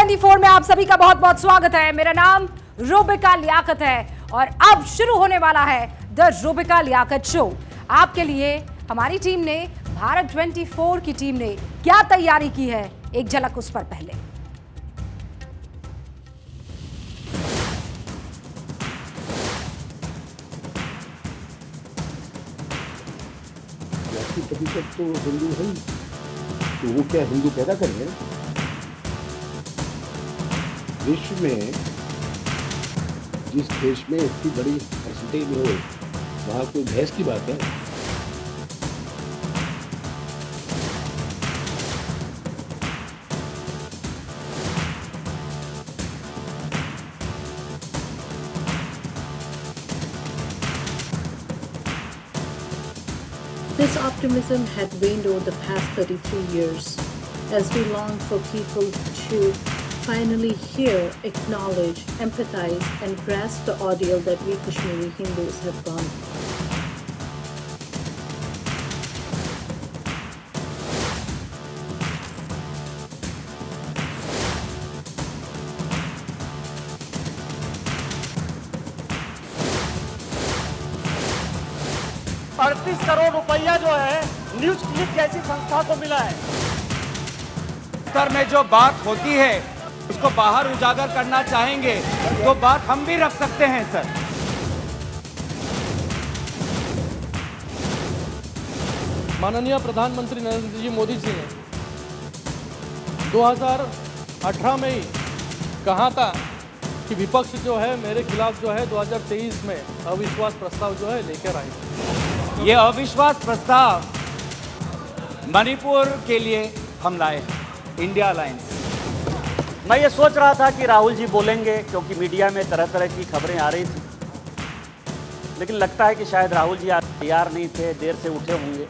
24 में आप सभी का बहुत बहुत स्वागत है। मेरा नाम रूबिका लियाकत है और अब शुरू होने वाला है द रूबिका लियाकत शो। आपके लिए हमारी टीम ने, भारत 24 की टीम ने क्या तैयारी की है, एक झलक उस पर पहले। प्रतिशत तो हिंदू है, तो वो क्या हिंदू पैदा करेंगे? विश्व में जिस देश में इतनी बड़ी परसेंटेज हो, वहाँ कोई बहस की बात है? This optimism had waned over the past 33 years as we long for people to finally hear, acknowledge, empathize, and grasp the ordeal that we Kashmiri Hindus have gone through. ₹38 crore जो है न्यूज क्लिक जैसी संस्था को मिला है। उत्तर में जो बात होती है उसको बाहर उजागर करना चाहेंगे तो बात हम भी रख सकते हैं सर। माननीय प्रधानमंत्री नरेंद्र जी मोदी जी ने 2018 में ही कहा था कि विपक्ष जो है मेरे खिलाफ जो है 2023 में अविश्वास प्रस्ताव जो है लेकर आए। ये अविश्वास प्रस्ताव मणिपुर के लिए हम लाए हैं, इंडिया अलायंस। मैं ये सोच रहा था कि राहुल जी बोलेंगे क्योंकि मीडिया में तरह तरह की खबरें आ रही थी, लेकिन लगता है कि शायद राहुल जी तैयार नहीं थे, देर से उठे होंगे।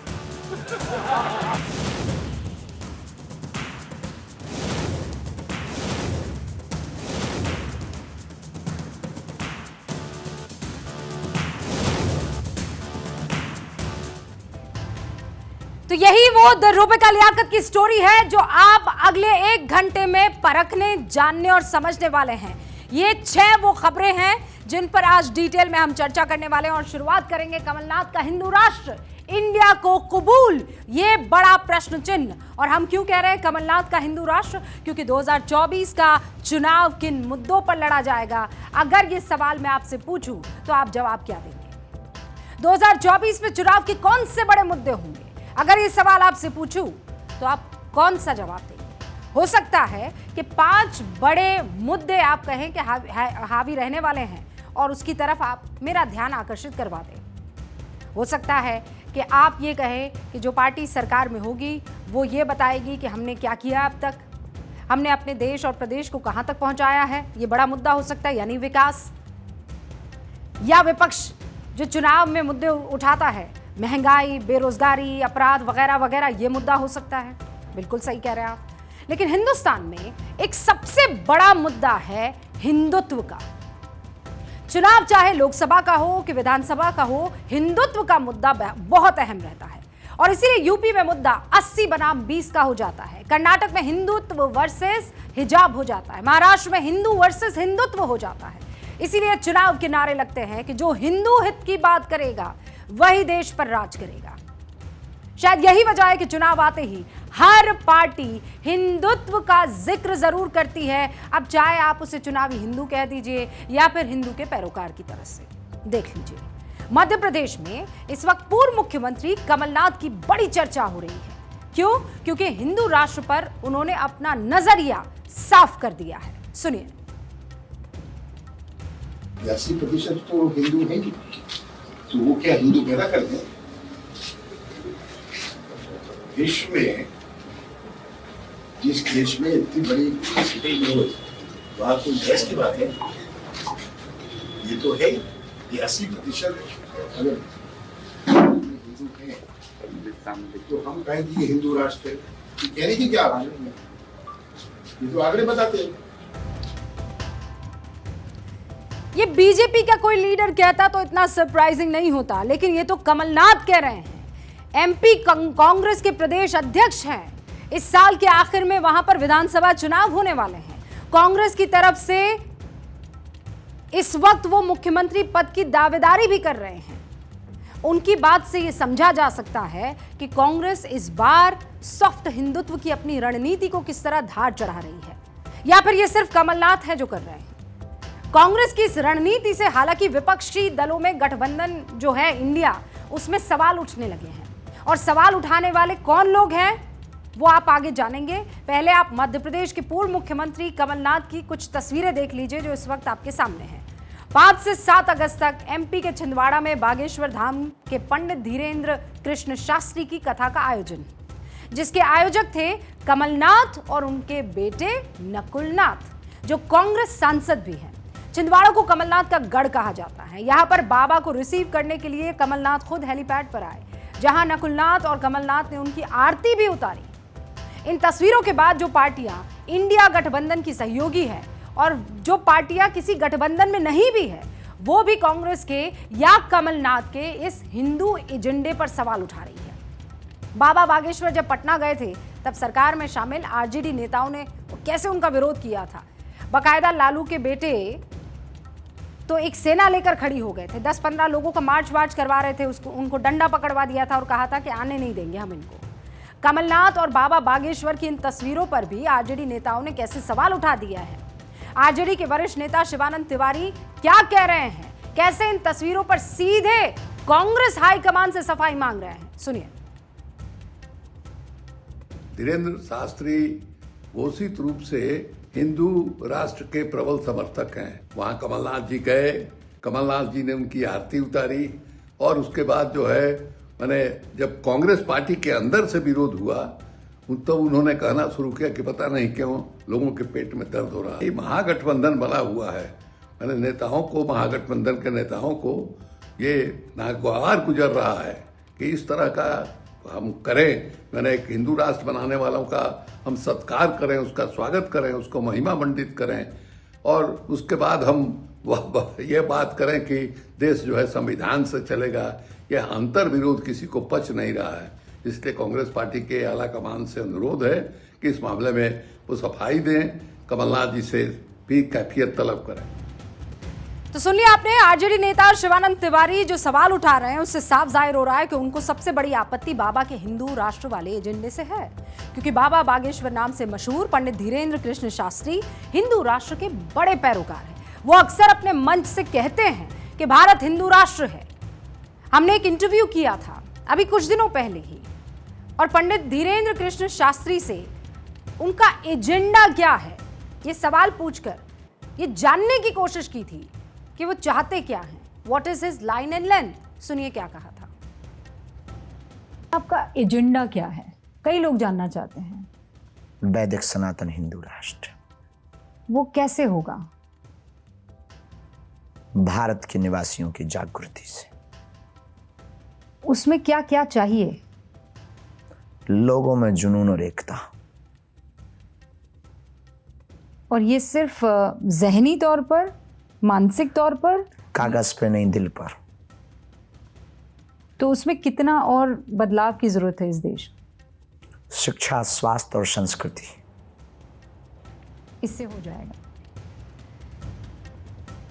तो यही वो द रूबिका लियाकत की स्टोरी है जो आप अगले 1 घंटे में परखने, जानने और समझने वाले हैं। ये 6 वो खबरें हैं जिन पर आज डिटेल में हम चर्चा करने वाले हैं और शुरुआत करेंगे कमलनाथ का हिंदू राष्ट्र इंडिया को कबूल, ये बड़ा प्रश्न चिन्ह। और हम क्यों कह रहे हैं कमलनाथ का हिंदू राष्ट्र? क्योंकि 2024 का चुनाव किन मुद्दों पर लड़ा जाएगा, अगर ये सवाल मैं आपसे पूछूं तो आप जवाब क्या देंगे? 2024 में चुनाव के कौन से बड़े मुद्दे होंगे? अगर ये सवाल आपसे पूछूं तो आप कौन सा जवाब देंगे? हो सकता है कि 5 बड़े मुद्दे आप कहें कि हावी रहने वाले हैं और उसकी तरफ आप मेरा ध्यान आकर्षित करवा दें। हो सकता है कि आप ये कहें कि जो पार्टी सरकार में होगी वो ये बताएगी कि हमने क्या किया अब तक, हमने अपने देश और प्रदेश को कहां तक पहुंचाया है। ये बड़ा मुद्दा हो सकता है, यानी विकास। या विपक्ष जो चुनाव में मुद्दे उठाता है, महंगाई, बेरोजगारी, अपराध वगैरह वगैरह, ये मुद्दा हो सकता है। बिल्कुल सही कह रहे हैं आप। लेकिन हिंदुस्तान में एक सबसे बड़ा मुद्दा है हिंदुत्व का। चुनाव चाहे लोकसभा का हो कि विधानसभा का हो, हिंदुत्व का मुद्दा बहुत अहम रहता है। और इसीलिए यूपी में मुद्दा 80 बनाम 20 का हो जाता है। कर्नाटक में हिंदुत्व वर्सेस हिजाब हो जाता है। महाराष्ट्र में हिंदू वर्सेस हिंदुत्व हो जाता है। इसीलिए चुनाव के नारे लगते हैं कि जो हिंदू हित की बात करेगा वही देश पर राज करेगा। शायद यही वजह है कि चुनाव आते ही हर पार्टी हिंदुत्व का जिक्र जरूर करती है। अब चाहे आप उसे चुनावी हिंदू कह दीजिए या फिर हिंदू के पैरोकार की तरफ से देख लीजिए। मध्य प्रदेश में इस वक्त पूर्व मुख्यमंत्री कमलनाथ की बड़ी चर्चा हो रही है। क्यों? क्योंकि हिंदू राष्ट्र पर उन्होंने अपना नजरिया साफ कर दिया है। सुनिए। 80% तो हिंदू है, तो वो क्या हिंदू पैदा करते हैं? विश्व में जिस देश में इतनी बड़ी परसेंटेज हो, वहाँ कोई बहस की बात है? ये तो है कि 80% अगर हिंदू हैं तो हम कहें कि हिंदू राष्ट्र है। कहने की क्या बात है? ये तो आगे बताते हैं। ये बीजेपी का कोई लीडर कहता तो इतना सरप्राइजिंग नहीं होता, लेकिन ये तो कमलनाथ कह रहे हैं। एमपी कांग्रेस के प्रदेश अध्यक्ष हैं। इस साल के आखिर में वहां पर विधानसभा चुनाव होने वाले हैं। कांग्रेस की तरफ से इस वक्त वो मुख्यमंत्री पद की दावेदारी भी कर रहे हैं। उनकी बात से यह समझा जा सकता है कि कांग्रेस इस बार सॉफ्ट हिंदुत्व की अपनी रणनीति को किस तरह धार चढ़ा रही है, या फिर यह सिर्फ कमलनाथ है जो कर रहे हैं। कांग्रेस की इस रणनीति से हालांकि विपक्षी दलों में गठबंधन जो है इंडिया, उसमें सवाल उठने लगे हैं। और सवाल उठाने वाले कौन लोग हैं वो आप आगे जानेंगे। पहले आप मध्य प्रदेश के पूर्व मुख्यमंत्री कमलनाथ की कुछ तस्वीरें देख लीजिए जो इस वक्त आपके सामने हैं। 5 से 7 अगस्त तक एमपी के छिंदवाड़ा में बागेश्वर धाम के पंडित धीरेन्द्र कृष्ण शास्त्री की कथा का आयोजन, जिसके आयोजक थे कमलनाथ और उनके बेटे नकुलनाथ, जो कांग्रेस सांसद भी हैं। छिंदवाड़ा को कमलनाथ का गढ़ कहा जाता है। यहां पर बाबा को रिसीव करने के लिए कमलनाथ खुद हेलीपैड पर आए, जहां नकुलनाथ और कमलनाथ ने उनकी आरती भी उतारी। इन तस्वीरों के बाद जो पार्टियां इंडिया गठबंधन की सहयोगी है और जो पार्टियां किसी गठबंधन में नहीं भी है, वो भी कांग्रेस के या कमलनाथ के इस हिंदू एजेंडे पर सवाल उठा रही है। बाबा बागेश्वर जब पटना गए थे तब सरकार में शामिल आरजेडी नेताओं ने कैसे उनका विरोध किया था। बाकायदा लालू के बेटे तो एक सेना लेकर खड़ी हो गए थे, 10-15 लोगों का मार्च वार्च करवा रहे थे, उनको डंडा पकड़वा दिया था और कहा था कि आने नहीं देंगे हम इनको। कमलनाथ और बाबा बागेश्वर की इन तस्वीरों पर भी आरजेडी नेताओं ने कैसे सवाल उठा दिया है। आरजेडी के वरिष्ठ नेता शिवानंद तिवारी क्या कह रहे हैं, कैसे इन तस्वीरों पर सीधे कांग्रेस हाईकमान से सफाई मांग रहे हैं, सुनिए। धीरेन्द्र शास्त्री घोषित रूप से हिंदू राष्ट्र के प्रबल समर्थक हैं। वहां कमलनाथ जी गए, कमलनाथ जी ने उनकी आरती उतारी और उसके बाद जो है मैंने जब कांग्रेस पार्टी के अंदर से विरोध हुआ तो उन्होंने कहना शुरू किया कि पता नहीं क्यों लोगों के पेट में दर्द हो रहा है। ये महागठबंधन बना हुआ है, मैंने नेताओं को, महागठबंधन के नेताओं को ये नागवार गुजर रहा है कि इस तरह का हम करें। मैंने एक हिंदू राष्ट्र बनाने वालों का हम सत्कार करें, उसका स्वागत करें, उसको महिमा मंडित करें और उसके बाद हम ये बात करें कि देश जो है संविधान से चलेगा। यह अंतर विरोध किसी को पच नहीं रहा है। इसलिए कांग्रेस पार्टी के आला कमान से अनुरोध है कि इस मामले में वो सफाई दें, कमलनाथ जी से भी कैफियत तलब करें। तो सुन लिया आपने, आरजेडी नेता शिवानंद तिवारी जो सवाल उठा रहे हैं उससे साफ जाहिर हो रहा है कि उनको सबसे बड़ी आपत्ति बाबा के हिंदू राष्ट्र वाले एजेंडे से है, क्योंकि बाबा बागेश्वर नाम से मशहूर पंडित धीरेन्द्र कृष्ण शास्त्री हिंदू राष्ट्र के बड़े पैरोकार हैं। वो अक्सर अपने मंच से कहते हैं कि भारत हिंदू राष्ट्र है। हमने एक इंटरव्यू किया था अभी कुछ दिनों पहले ही, और पंडित धीरेन्द्र कृष्ण शास्त्री से उनका एजेंडा क्या है ये सवाल पूछकर ये जानने की कोशिश की थी कि वो चाहते क्या हैं, what is his line and length. सुनिए क्या कहा था। आपका एजेंडा क्या है, कई लोग जानना चाहते हैं। वैदिक सनातन हिंदू राष्ट्र। वो कैसे होगा? भारत के निवासियों की जागृति से। उसमें क्या क्या चाहिए? लोगों में जुनून और एकता। और ये सिर्फ जहनी तौर पर, मानसिक तौर पर, कागज पे नहीं दिल पर। तो उसमें कितना और बदलाव की जरूरत है इस देश? शिक्षा, स्वास्थ्य और संस्कृति। इससे हो जाएगा।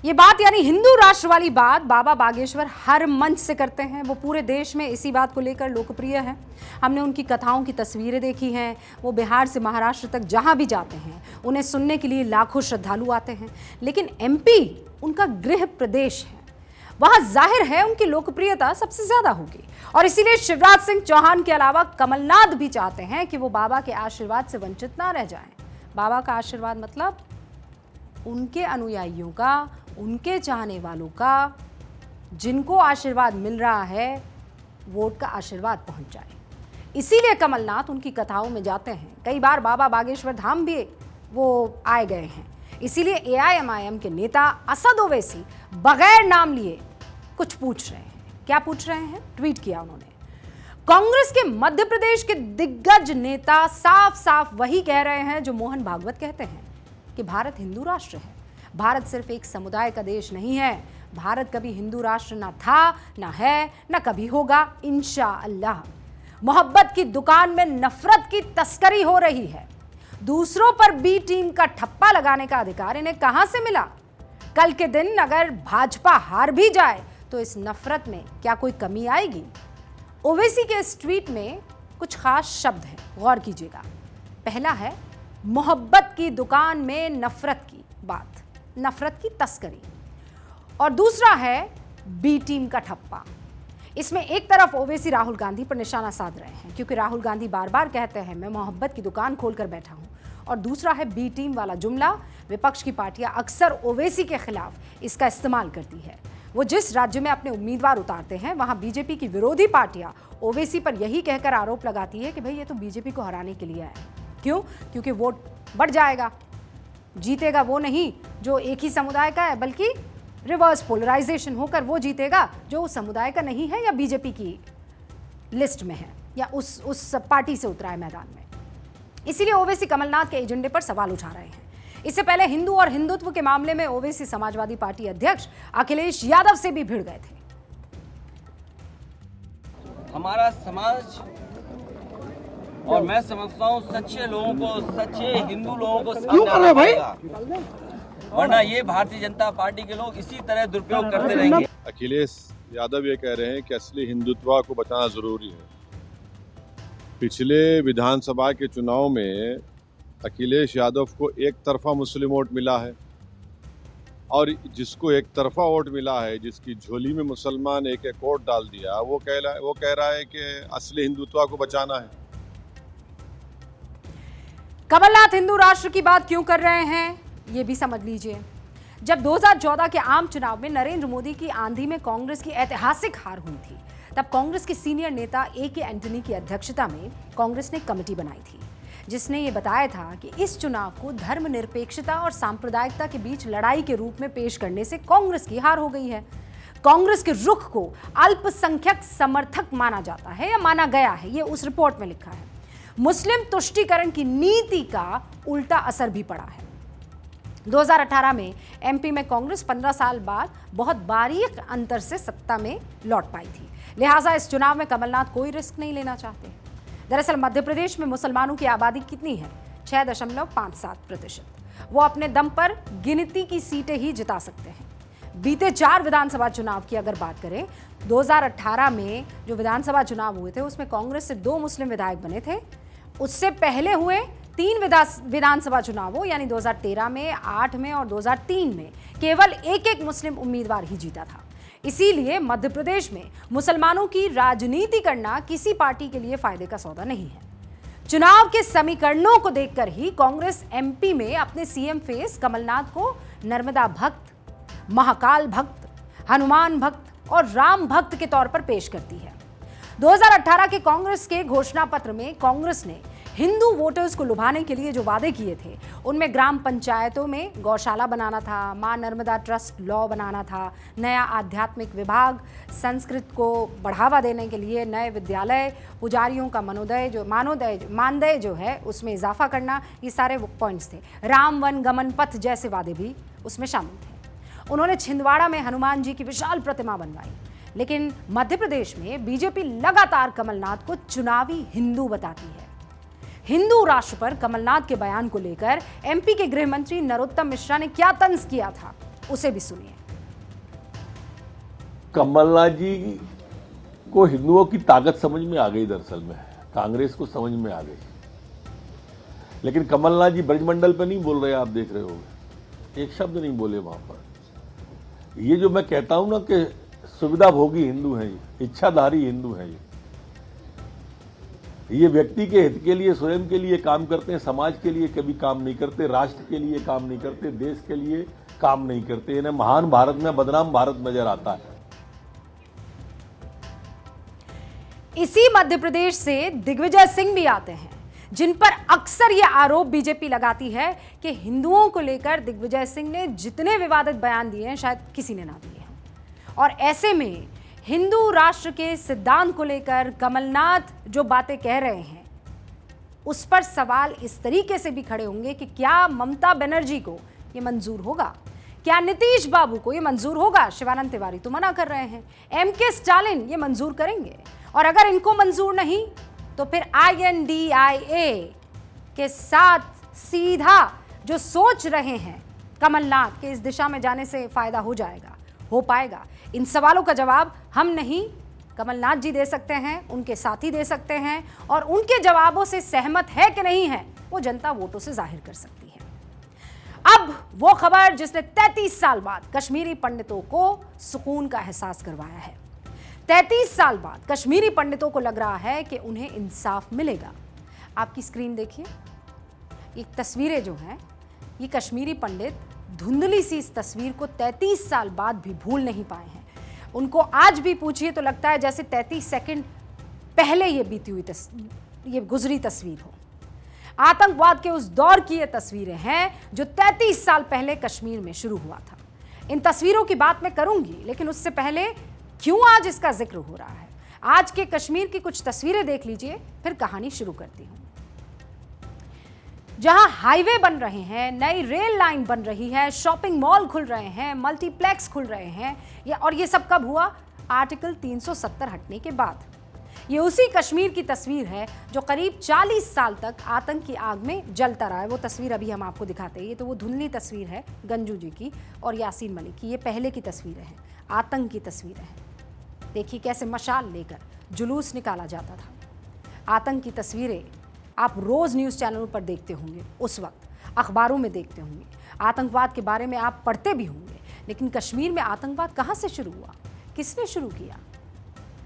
ये बात यानी हिंदू राष्ट्र वाली बात बाबा बागेश्वर हर मंच से करते हैं। वो पूरे देश में इसी बात को लेकर लोकप्रिय है। हमने उनकी कथाओं की तस्वीरें देखी हैं। वो बिहार से महाराष्ट्र तक जहां भी जाते हैं उन्हें सुनने के लिए लाखों श्रद्धालु आते हैं। लेकिन एमपी उनका गृह प्रदेश है, वहां जाहिर है उनकी लोकप्रियता सबसे ज्यादा होगी। और इसीलिए शिवराज सिंह चौहान के अलावा कमलनाथ भी चाहते हैं कि वो बाबा के आशीर्वाद से वंचित ना रह जाएं। बाबा का आशीर्वाद मतलब उनके अनुयायियों का, उनके चाहने वालों का, जिनको आशीर्वाद मिल रहा है वोट का आशीर्वाद पहुंच जाए। इसीलिए कमलनाथ उनकी कथाओं में जाते हैं। कई बार बाबा बागेश्वर धाम भी वो आए गए हैं। इसीलिए एआईएमआईएम के नेता असद ओवैसी बगैर नाम लिए कुछ पूछ रहे हैं। क्या पूछ रहे हैं? ट्वीट किया उन्होंने। कांग्रेस के मध्य प्रदेश के दिग्गज नेता साफ साफ वही कह रहे हैं जो मोहन भागवत कहते हैं कि भारत हिंदू राष्ट्र है। भारत सिर्फ एक समुदाय का देश नहीं है। भारत कभी हिंदू राष्ट्र ना था, ना है, ना कभी होगा, इंशाअल्लाह। मोहब्बत की दुकान में नफरत की तस्करी हो रही है। दूसरों पर बी टीम का ठप्पा लगाने का अधिकार इन्हें कहां से मिला? कल के दिन अगर भाजपा हार भी जाए तो इस नफरत में क्या कोई कमी आएगी? ओवैसी के इस ट्वीट में कुछ खास शब्द हैं, गौर कीजिएगा। पहला है मोहब्बत की दुकान में नफरत की बात, नफरत की तस्करी, और दूसरा है बी टीम का ठप्पा। इसमें एक तरफ ओवैसी राहुल गांधी पर निशाना साध रहे हैं क्योंकि राहुल गांधी बार बार कहते हैं मैं मोहब्बत की दुकान खोलकर बैठा हूं, और दूसरा है बी टीम वाला जुमला। विपक्ष की पार्टियां अक्सर ओवैसी के खिलाफ इसका इस्तेमाल करती है। वो जिस राज्य में अपने उम्मीदवार उतारते हैं वहां बीजेपी की विरोधी पार्टियां ओवैसी पर यही कहकर आरोप लगाती है कि भाई ये तो बीजेपी को हराने के लिए आया है। क्यों? क्योंकि वोट बढ़ जाएगा, जीतेगा वो नहीं जो एक ही समुदाय का है, बल्कि रिवर्स पोलराइजेशन होकर वो जीतेगा जो उस समुदाय का नहीं है या बीजेपी की लिस्ट में है या उस पार्टी से उतरा है मैदान में। इसीलिए ओवैसी कमलनाथ के एजेंडे पर सवाल उठा रहे हैं। इससे पहले हिंदू और हिंदुत्व के मामले में ओवैसी समाजवादी पार्टी अध्यक्ष अखिलेश यादव से भी भिड़ गए थे। हमारा समाज और मैं समझता हूँ सच्चे लोगों को, सच्चे हिंदू लोगों को सामने आना पड़ेगा, वरना ये भारतीय जनता पार्टी के लोग इसी तरह दुरुपयोग करते रहेंगे। अखिलेश यादव ये कह रहे हैं कि असली हिंदुत्व को बचाना जरूरी है। पिछले विधानसभा के चुनाव में अखिलेश यादव को एक तरफा मुस्लिम वोट मिला है, और जिसको एक तरफा वोट मिला है, जिसकी झोली में मुसलमान एक एक वोट डाल दिया, वो कह रहा है कि असली हिंदुत्व को बचाना है। कमलनाथ हिंदू राष्ट्र की बात क्यों कर रहे हैं ये भी समझ लीजिए। जब 2014 के आम चुनाव में नरेंद्र मोदी की आंधी में कांग्रेस की ऐतिहासिक हार हुई थी, तब कांग्रेस के सीनियर नेता ए.के. एंटनी की अध्यक्षता में कांग्रेस ने कमेटी बनाई थी जिसने ये बताया था कि इस चुनाव को धर्मनिरपेक्षता और सांप्रदायिकता के बीच लड़ाई के रूप में पेश करने से कांग्रेस की हार हो गई है। कांग्रेस के रुख को अल्पसंख्यक समर्थक माना जाता है या माना गया है, ये उस रिपोर्ट में लिखा है। मुस्लिम तुष्टीकरण की नीति का उल्टा असर भी पड़ा है। 2018 में एमपी में कांग्रेस 15 साल बाद बहुत बारीक अंतर से सत्ता में लौट पाई थी, लिहाजा इस चुनाव में कमलनाथ कोई रिस्क नहीं लेना चाहते। दरअसल मध्य प्रदेश में मुसलमानों की आबादी कितनी है? 6.57%। वो अपने दम पर गिनती की सीटें ही जिता सकते हैं। बीते 4 विधानसभा चुनाव की अगर बात करें, 2018 में जो विधानसभा चुनाव हुए थे उसमें कांग्रेस से 2 मुस्लिम विधायक बने थे। उससे पहले हुए 3 विधानसभा चुनावों यानी 2013 में, 8 में और 2003 में केवल एक मुस्लिम उम्मीदवार ही जीता था। इसीलिए मध्य प्रदेश में मुसलमानों की राजनीति करना किसी पार्टी के लिए फायदे का सौदा नहीं है। चुनाव के समीकरणों को देखकर ही कांग्रेस एमपी में अपने सीएम फेस कमलनाथ को नर्मदा भक्त, महाकाल भक्त, हनुमान भक्त और राम भक्त के तौर पर पेश करती है। 2018 के कांग्रेस के घोषणा पत्र में कांग्रेस ने हिंदू वोटर्स को लुभाने के लिए जो वादे किए थे उनमें ग्राम पंचायतों में गौशाला बनाना था, मां नर्मदा ट्रस्ट लॉ बनाना था, नया आध्यात्मिक विभाग, संस्कृत को बढ़ावा देने के लिए नए विद्यालय, पुजारियों का मानदेय जो है उसमें इजाफा करना, ये सारे पॉइंट्स थे। राम वन गमन पथ जैसे वादे भी उसमें शामिल थे। उन्होंने छिंदवाड़ा में हनुमान जी की विशाल प्रतिमा बनवाई। लेकिन मध्य प्रदेश में बीजेपी लगातार कमलनाथ को चुनावी हिंदू बताती है। हिंदू राष्ट्र पर कमलनाथ के बयान को लेकर एमपी के गृह मंत्री नरोत्तम मिश्रा ने क्या तंज किया था, उसे भी सुनिए। कमलनाथ जी को हिंदुओं की ताकत समझ में आ गई, दरअसल में कांग्रेस को समझ में आ गई। लेकिन कमलनाथ जी ब्रजमंडल पे नहीं बोल रहे, आप देख रहे होंगे, एक शब्द नहीं बोले वहां पर। ये जो मैं कहता हूं ना कि सुविधा भोगी हिंदू हैं, इच्छाधारी हिंदू हैं, ये व्यक्ति के हित के लिए, स्वयं के लिए काम करते हैं, समाज के लिए कभी काम नहीं करते, राष्ट्र के लिए काम नहीं करते, देश के लिए काम नहीं करते। इन्हें महान भारत में बदनाम भारत नजर आता है। इसी मध्य प्रदेश से दिग्विजय सिंह भी आते हैं, जिन पर अक्सर यह आरोप बीजेपी लगाती है कि हिंदुओं को लेकर दिग्विजय सिंह ने जितने विवादित बयान दिए हैं शायद किसी ने ना दिए हैं। और ऐसे में हिंदू राष्ट्र के सिद्धांत को लेकर कमलनाथ जो बातें कह रहे हैं उस पर सवाल इस तरीके से भी खड़े होंगे कि क्या ममता बनर्जी को ये मंजूर होगा, क्या नीतीश बाबू को ये मंजूर होगा? शिवानंद तिवारी तो मना कर रहे हैं, एमके स्टालिन ये मंजूर करेंगे, और अगर इनको मंजूर नहीं तो फिर INDIA के साथ सीधा जो सोच रहे हैं कमलनाथ के इस दिशा में जाने से फायदा हो जाएगा, हो पाएगा, इन सवालों का जवाब हम नहीं कमलनाथ जी दे सकते हैं, उनके साथी दे सकते हैं, और उनके जवाबों से सहमत है कि नहीं है वो जनता वोटों से जाहिर कर सकती है। अब वो खबर जिसने 33 साल बाद कश्मीरी पंडितों को सुकून का एहसास करवाया है। 33 साल बाद कश्मीरी पंडितों को लग रहा है कि उन्हें इंसाफ मिलेगा। आपकी स्क्रीन देखिए, ये तस्वीरें जो हैं, ये कश्मीरी पंडित धुंधली सी इस तस्वीर को 33 साल बाद भी भूल नहीं पाए हैं। उनको आज भी पूछिए तो लगता है जैसे 33 सेकंड पहले ये बीती हुई ये गुजरी तस्वीर हो। आतंकवाद के उस दौर की ये तस्वीरें हैं जो 33 साल पहले कश्मीर में शुरू हुआ था। इन तस्वीरों की बात मैं करूंगी, लेकिन उससे पहले क्यों आज इसका जिक्र हो रहा है, आज के कश्मीर की कुछ तस्वीरें देख लीजिए, फिर कहानी शुरू करती हूं। जहां हाईवे बन रहे हैं, नई रेल लाइन बन रही है, शॉपिंग मॉल खुल रहे हैं, मल्टीप्लेक्स खुल रहे हैं, और ये सब कब हुआ? आर्टिकल 370 हटने के बाद। ये उसी कश्मीर की तस्वीर है जो करीब 40 साल तक आतंक की आग में जलता रहा है। वो तस्वीर अभी हम आपको दिखाते हैं। ये तो वो धुंधली तस्वीर है गंजू जी की और यासीन मलिक की। ये पहले की तस्वीरें हैं, आतंक की तस्वीरें हैं। देखिए कैसे मशाल लेकर जुलूस निकाला जाता था। आतंक की तस्वीरें आप रोज़ न्यूज़ चैनलों पर देखते होंगे, उस वक्त अखबारों में देखते होंगे, आतंकवाद के बारे में आप पढ़ते भी होंगे। लेकिन कश्मीर में आतंकवाद कहाँ से शुरू हुआ, किसने शुरू किया,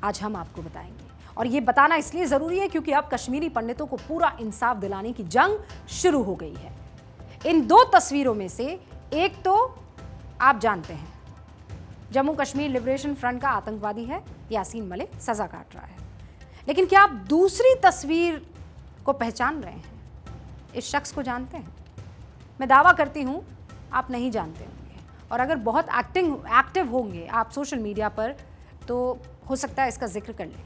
आज हम आपको बताएंगे। और ये बताना इसलिए ज़रूरी है क्योंकि अब कश्मीरी पंडितों को पूरा इंसाफ दिलाने की जंग शुरू हो गई है। इन दो तस्वीरों में से एक तो आप जानते हैं, जम्मू कश्मीर लिबरेशन फ्रंट का आतंकवादी है यासीन मलिक, सज़ा काट रहा है। लेकिन क्या आप दूसरी तस्वीर को पहचान रहे हैं, इस शख्स को जानते हैं? मैं दावा करती हूं आप नहीं जानते होंगे, और अगर बहुत एक्टिव होंगे आप सोशल मीडिया पर तो हो सकता है इसका जिक्र कर लें।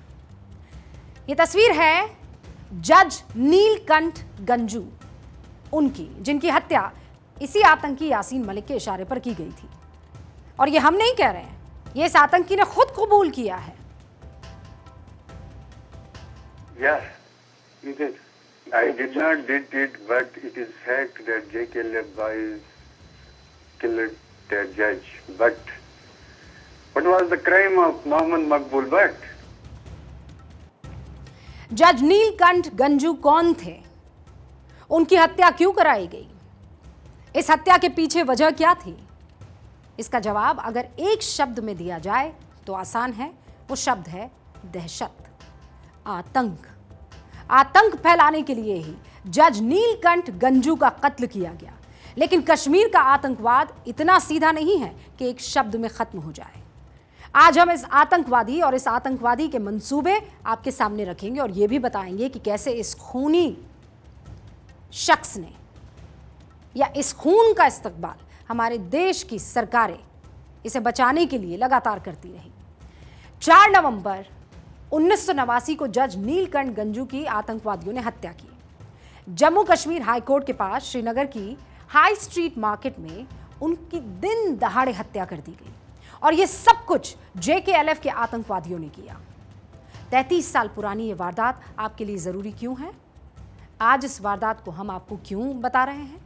ये तस्वीर है जज नीलकंठ गंजू उनकी, जिनकी हत्या इसी आतंकी यासीन मलिक के इशारे पर की गई थी। और ये हम नहीं कह रहे हैं, ये इस आतंकी ने खुद कबूल किया है। Yes, he did. I did not did it, but it is fact that JKLF boys killed their judge. But what was the crime of Mohammed Maqbul Bhatt? जज नीलकंठ गंजू कौन थे? उनकी हत्या क्यों कराई गई? इस हत्या के पीछे वजह क्या थी? इसका जवाब अगर एक शब्द में दिया जाए तो आसान है, वो शब्द है दहशत, आतंक। आतंक फैलाने के लिए ही जज नीलकंठ गंजू का कत्ल किया गया। लेकिन कश्मीर का आतंकवाद इतना सीधा नहीं है कि एक शब्द में खत्म हो जाए। आज हम इस आतंकवादी और इस आतंकवादी के मंसूबे आपके सामने रखेंगे और यह भी बताएंगे कि कैसे इस खूनी शख्स ने या इस खून का इस्तकबाल हमारे देश की सरकारें इसे बचाने के लिए लगातार करती रही। 4 नवंबर 1989 को जज नीलकंठ गंजू की आतंकवादियों ने हत्या की। जम्मू कश्मीर हाई कोर्ट के पास श्रीनगर की हाई स्ट्रीट मार्केट में उनकी दिन दहाड़े हत्या कर दी गई, और यह सब कुछ JKLF के आतंकवादियों ने किया। 33 साल पुरानी ये वारदात आपके लिए ज़रूरी क्यों है? आज इस वारदात को हम आपको क्यों बता रहे हैं?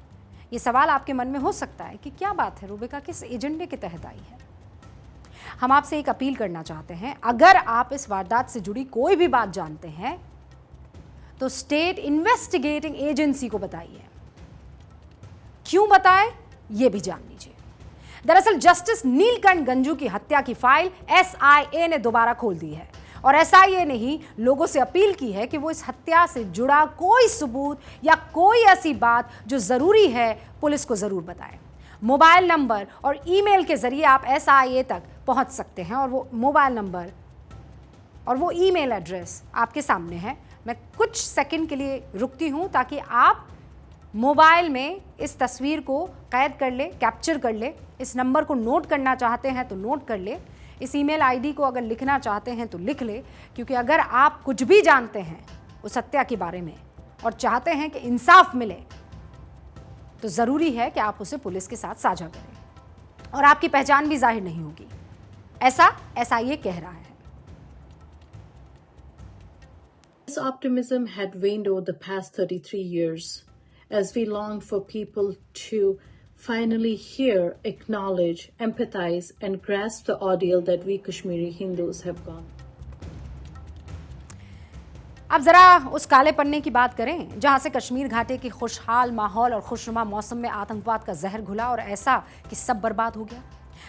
ये सवाल आपके मन में हो सकता है कि क्या बात है, रूबिका किस एजेंडे के तहत आई है? हम आपसे एक अपील करना चाहते हैं, अगर आप इस वारदात से जुड़ी कोई भी बात जानते हैं तो स्टेट इन्वेस्टिगेटिंग एजेंसी को बताइए। क्यों बताएं, ये भी जान लीजिए। दरअसल जस्टिस नीलकंठ गंजू की हत्या की फाइल SIA ने दोबारा खोल दी है, और SIA ने ही लोगों से अपील की है कि वो इस हत्या से जुड़ा कोई सबूत या कोई ऐसी बात जो ज़रूरी है पुलिस को ज़रूर बताएं। मोबाइल नंबर और ईमेल के ज़रिए आप SIA तक पहुंच सकते हैं, और वो मोबाइल नंबर और वो ईमेल एड्रेस आपके सामने है। मैं कुछ सेकंड के लिए रुकती हूं ताकि आप मोबाइल में इस तस्वीर को कैद कर ले, कैप्चर कर ले। इस नंबर को नोट करना चाहते हैं तो नोट कर ले, इस ईमेल ID को अगर लिखना चाहते हैं तो लिख ले, क्योंकि अगर आप कुछ भी जानते हैं उस हत्या के बारे में और चाहते हैं कि इंसाफ मिले तो ज़रूरी है कि आप उसे पुलिस के साथ साझा करें, और आपकी पहचान भी जाहिर नहीं होगी, ऐसा SIA कह रहा है। This optimism had waned over the past 33 years as we long for people to finally hear, acknowledge, empathize, and grasp the ordeal that we Kashmiri Hindus have gone. अब जरा उस काले पन्ने की बात करें जहां से कश्मीर घाटी के खुशहाल माहौल और खुशनुमा मौसम में आतंकवाद का जहर घुला और ऐसा कि सब बर्बाद हो गया।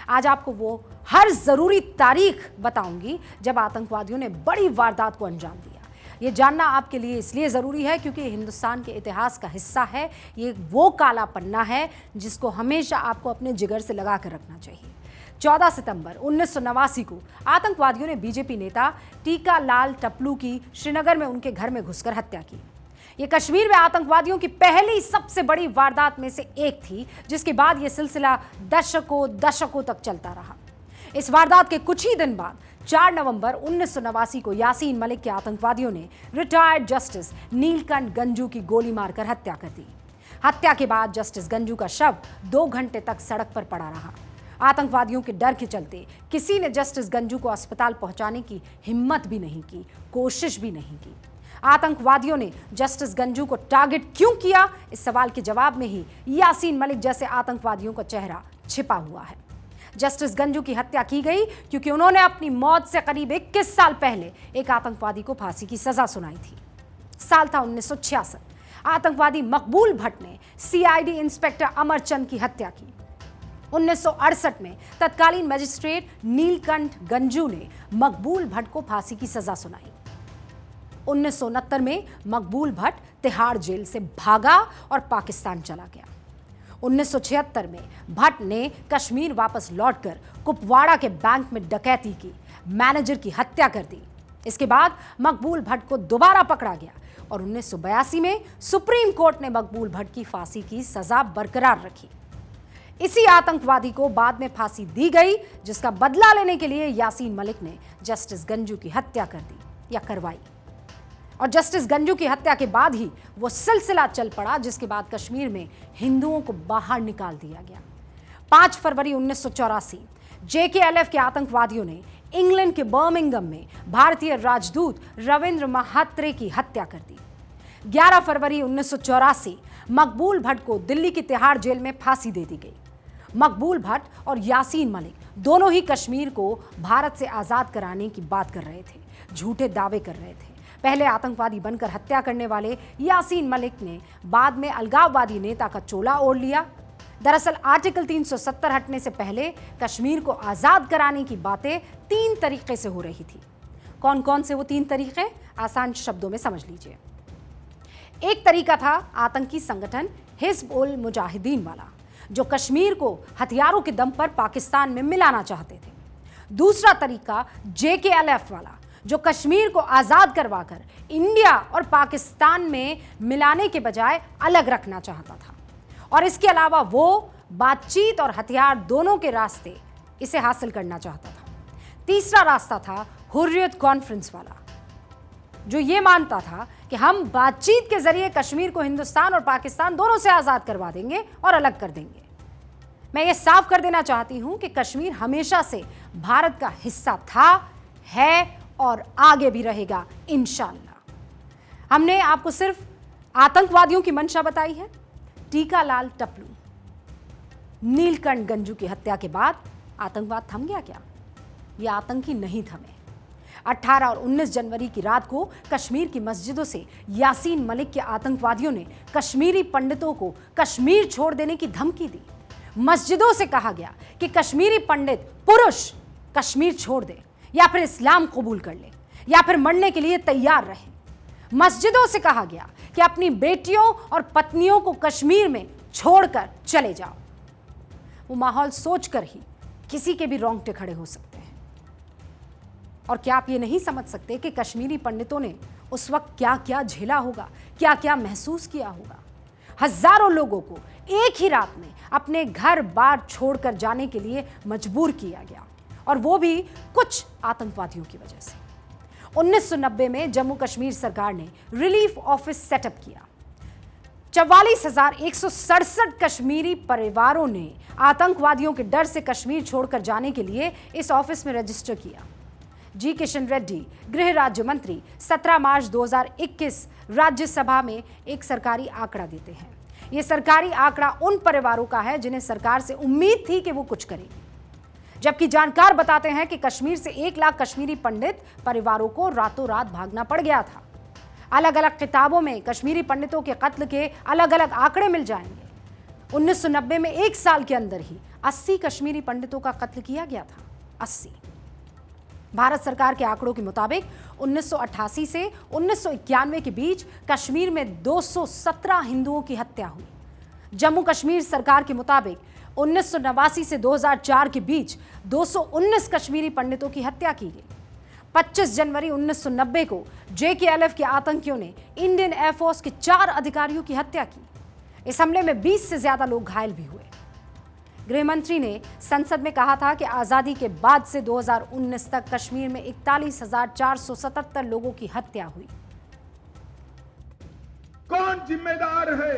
आज आपको वो हर जरूरी तारीख बताऊंगी जब आतंकवादियों ने बड़ी वारदात को अंजाम दिया। ये जानना आपके लिए इसलिए ज़रूरी है क्योंकि हिंदुस्तान के इतिहास का हिस्सा है। ये वो काला पन्ना है जिसको हमेशा आपको अपने जिगर से लगा कर रखना चाहिए। 14 सितंबर 1989 को आतंकवादियों ने बीजेपी नेता टीका लाल टपलू की श्रीनगर में उनके घर में घुसकर हत्या की। ये कश्मीर में आतंकवादियों की पहली सबसे बड़ी वारदात में से एक थी, जिसके बाद ये सिलसिला दशकों तक चलता रहा। इस वारदात के कुछ ही दिन बाद 4 नवंबर 1989 को यासीन मलिक के आतंकवादियों ने रिटायर्ड जस्टिस नीलकंठ गंजू की गोली मारकर हत्या कर दी। हत्या के बाद जस्टिस गंजू का शव 2 घंटे तक सड़क पर पड़ा रहा। आतंकवादियों के डर के चलते किसी ने जस्टिस गंजू को अस्पताल पहुंचाने की हिम्मत भी नहीं की, कोशिश भी नहीं की। आतंकवादियों ने जस्टिस गंजू को टारगेट क्यों किया, इस सवाल के जवाब में ही यासीन मलिक जैसे आतंकवादियों का चेहरा छिपा हुआ है। जस्टिस गंजू की हत्या की गई क्योंकि उन्होंने अपनी मौत से करीब 21 साल पहले एक आतंकवादी को फांसी की सजा सुनाई थी। साल था 1966। आतंकवादी मकबूल भट्ट ने सीआईडी इंस्पेक्टर अमरचंद की हत्या की। 1968 में तत्कालीन मजिस्ट्रेट नीलकंठ गंजू ने मकबूल भट्ट को फांसी की सजा सुनाई। 1969 में मकबूल भट्ट तिहाड़ जेल से भागा और पाकिस्तान चला गया। 1976 में भट्ट ने कश्मीर वापस लौटकर कुपवाड़ा के बैंक में डकैती की, मैनेजर की हत्या कर दी। इसके बाद मकबूल भट्ट को दोबारा पकड़ा गया और 1982 में सुप्रीम कोर्ट ने मकबूल भट्ट की फांसी की सजा बरकरार रखी। इसी आतंकवादी को बाद में फांसी दी गई, जिसका बदला लेने के लिए यासीन मलिक ने जस्टिस गंजू की हत्या कर दी या करवाई। और जस्टिस गंजू की हत्या के बाद ही वो सिलसिला चल पड़ा जिसके बाद कश्मीर में हिंदुओं को बाहर निकाल दिया गया। 5 फरवरी 1984 जेकेएलएफ के आतंकवादियों ने इंग्लैंड के बर्मिंघम में भारतीय राजदूत रविंद्र महात्रे की हत्या कर दी। 11 फरवरी 1984 मकबूल भट्ट को दिल्ली की तिहाड़ जेल में फांसी दे दी गई। मकबूल भट्ट और यासीन मलिक दोनों ही कश्मीर को भारत से आज़ाद कराने की बात कर रहे थे, झूठे दावे कर रहे थे। पहले आतंकवादी बनकर हत्या करने वाले यासीन मलिक ने बाद में अलगाववादी नेता का चोला ओढ़ लिया। दरअसल आर्टिकल 370 हटने से पहले कश्मीर को आज़ाद कराने की बातें 3 तरीके से हो रही थी। कौन कौन से वो 3 तरीके, आसान शब्दों में समझ लीजिए। एक तरीका था आतंकी संगठन हिज़्ब उल मुजाहिदीन वाला, जो कश्मीर को हथियारों के दम पर पाकिस्तान में मिलाना चाहते थे। दूसरा तरीका जेकेएलएफ वाला, जो कश्मीर को आज़ाद करवाकर इंडिया और पाकिस्तान में मिलाने के बजाय अलग रखना चाहता था। और इसके अलावा वो बातचीत और हथियार दोनों के रास्ते इसे हासिल करना चाहता था। तीसरा रास्ता था हुर्रियत कॉन्फ्रेंस वाला, जो ये मानता था कि हम बातचीत के जरिए कश्मीर को हिंदुस्तान और पाकिस्तान दोनों से आज़ाद करवा देंगे और अलग कर देंगे। मैं ये साफ कर देना चाहती हूं कि कश्मीर हमेशा से भारत का हिस्सा था, है और आगे भी रहेगा इंशाअल्लाह। हमने आपको सिर्फ आतंकवादियों की मंशा बताई है। टीका लाल टपलू, नीलकंठ गंजू की हत्या के बाद आतंकवाद थम गया क्या? ये आतंकी नहीं थमे। 18 और 19 जनवरी की रात को कश्मीर की मस्जिदों से यासीन मलिक के आतंकवादियों ने कश्मीरी पंडितों को कश्मीर छोड़ देने की धमकी दी। मस्जिदों से कहा गया कि कश्मीरी पंडित पुरुष कश्मीर छोड़ दे या फिर इस्लाम कबूल कर ले या फिर मरने के लिए तैयार रहे। मस्जिदों से कहा गया कि अपनी बेटियों और पत्नियों को कश्मीर में छोड़कर चले जाओ। वो माहौल सोचकर ही किसी के भी रोंगटे खड़े हो सकते हैं। और क्या आप ये नहीं समझ सकते कि कश्मीरी पंडितों ने उस वक्त क्या क्या झेला होगा, क्या क्या महसूस किया होगा? हजारों लोगों को एक ही रात में अपने घर बार छोड़कर जाने के लिए मजबूर किया गया, और वो भी कुछ आतंकवादियों की वजह से। 1990 में जम्मू कश्मीर सरकार ने रिलीफ ऑफिस सेटअप किया। 44,167 कश्मीरी परिवारों ने आतंकवादियों के डर से कश्मीर छोड़कर जाने के लिए इस ऑफिस में रजिस्टर किया। जी किशन रेड्डी गृह राज्य मंत्री 17 मार्च 2021 राज्यसभा में एक सरकारी आंकड़ा देते हैं ये सरकारी आंकड़ा उन परिवारों का है जिन्हें सरकार से उम्मीद थी कि वो कुछ करेगी, जबकि जानकार बताते हैं कि कश्मीर से 1 लाख कश्मीरी पंडित परिवारों को रातों रात भागना पड़ गया था। अलग अलग किताबों में कश्मीरी पंडितों के कत्ल के अलग अलग आंकड़े मिल जाएंगे। 1990 में 1 साल के अंदर ही 80 कश्मीरी पंडितों का कत्ल किया गया था। 80। भारत सरकार के आंकड़ों के मुताबिक 1988 से 1991 के बीच कश्मीर में 217 हिंदुओं की हत्या हुई। जम्मू कश्मीर सरकार के मुताबिक 1989 से 2004 के बीच 219 कश्मीरी पंडितों की हत्या की गई। 25 जनवरी 1990 को JKLF के आतंकियों ने इंडियन एयरफोर्स के 4 अधिकारियों की हत्या की। इस हमले में 20 से ज्यादा लोग घायल भी हुए। गृह मंत्री ने संसद में कहा था कि आजादी के बाद से 2019 तक कश्मीर में 41,477 लोगों की हत्या हुई। कौन जिम्मेदार है?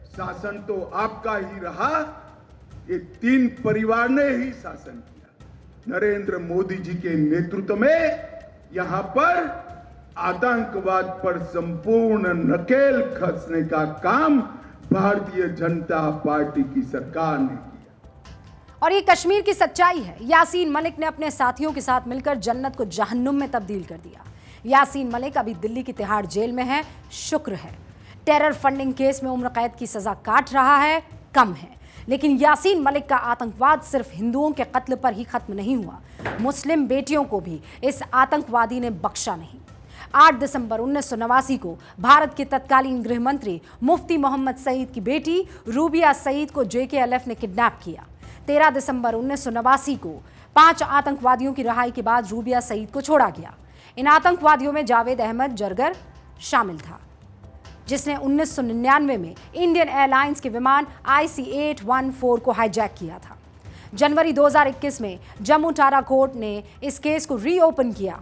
शासन तो आपका ही रहा। ये 3 परिवार ने ही शासन किया। नरेंद्र मोदी जी के नेतृत्व में यहां पर आतंकवाद पर संपूर्ण नकेल कसने का काम भारतीय जनता पार्टी की सरकार ने किया। और ये कश्मीर की सच्चाई है। यासीन मलिक ने अपने साथियों के साथ मिलकर जन्नत को जहन्नुम में तब्दील कर दिया। यासीन मलिक अभी दिल्ली की तिहाड़ जेल में है। शुक्र है टेरर फंडिंग केस में उम्र कैद की सजा काट रहा है, कम है। लेकिन यासीन मलिक का आतंकवाद सिर्फ हिंदुओं के कत्ल पर ही खत्म नहीं हुआ, मुस्लिम बेटियों को भी इस आतंकवादी ने बख्शा नहीं। 8 दिसंबर 1989 को भारत के तत्कालीन गृह मंत्री मुफ्ती मोहम्मद सईद की बेटी रूबिया सईद को JKLF ने किडनैप किया। 13 दिसंबर 1989 को 5 आतंकवादियों की रिहाई के बाद रूबिया सईद को छोड़ा गया। इन आतंकवादियों में जावेद अहमद जरगर शामिल था, जिसने 1999 में इंडियन एयरलाइंस के विमान IC-814 को हाईजैक किया था। जनवरी 2021 में जम्मू टारा कोर्ट ने इस केस को रीओपन किया।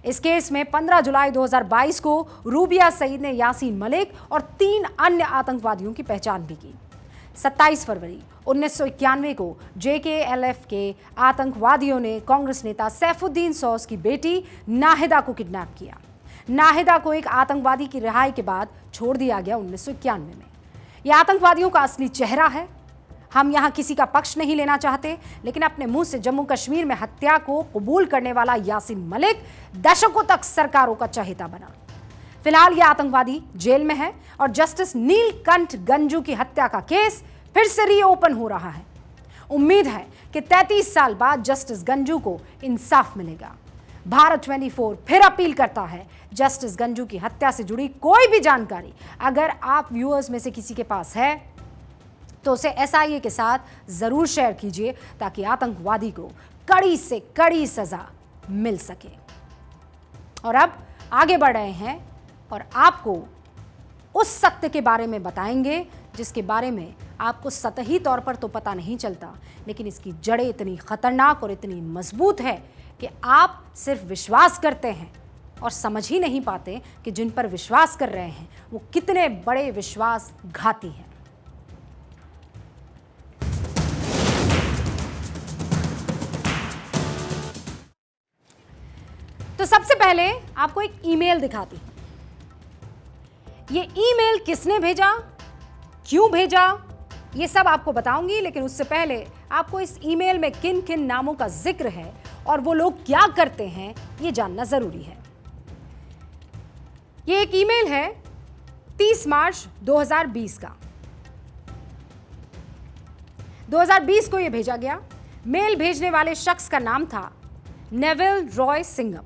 इस केस में 15 जुलाई 2022 को रूबिया सईद ने यासीन मलिक और 3 अन्य आतंकवादियों की पहचान भी की। 27 फरवरी 1991 को JKLF के आतंकवादियों ने कांग्रेस नेता सैफुद्दीन सौस की बेटी नाहिदा को किडनैप किया। नाहिदा को एक आतंकवादी की रिहाई के बाद छोड़ दिया गया 1991 में। यह आतंकवादियों का असली चेहरा है। हम यहाँ किसी का पक्ष नहीं लेना चाहते, लेकिन अपने मुंह से जम्मू कश्मीर में हत्या को कबूल करने वाला यासीन मलिक दशकों तक सरकारों का चहेता बना। फिलहाल यह आतंकवादी जेल में है और जस्टिस नीलकंठ गंजू की हत्या का केस फिर से रीओपन हो रहा है। उम्मीद है कि 33 साल बाद जस्टिस गंजू को इंसाफ मिलेगा। भारत 24 फिर अपील करता है, जस्टिस गंजू की हत्या से जुड़ी कोई भी जानकारी अगर आप व्यूअर्स में से किसी के पास है तो उसे SIA के साथ जरूर शेयर कीजिए, ताकि आतंकवादी को कड़ी से कड़ी सजा मिल सके। और अब आगे बढ़ रहे हैं और आपको उस सत्य के बारे में बताएंगे जिसके बारे में आपको सतही तौर पर तो पता नहीं चलता, लेकिन इसकी जड़ें इतनी खतरनाक और इतनी मजबूत है कि आप सिर्फ विश्वास करते हैं और समझ ही नहीं पाते कि जिन पर विश्वास कर रहे हैं वो कितने बड़े विश्वासघाती हैं। तो सबसे पहले आपको एक ईमेल दिखाती हूं। ये ईमेल किसने भेजा, क्यों भेजा, ये सब आपको बताऊंगी, लेकिन उससे पहले आपको इस ईमेल में किन किन नामों का जिक्र है और वो लोग क्या करते हैं ये जानना जरूरी है। ये एक ईमेल है 30 मार्च 2020 का। 2020 को ये भेजा गया। मेल भेजने वाले शख्स का नाम था नेविल रॉय सिंघम।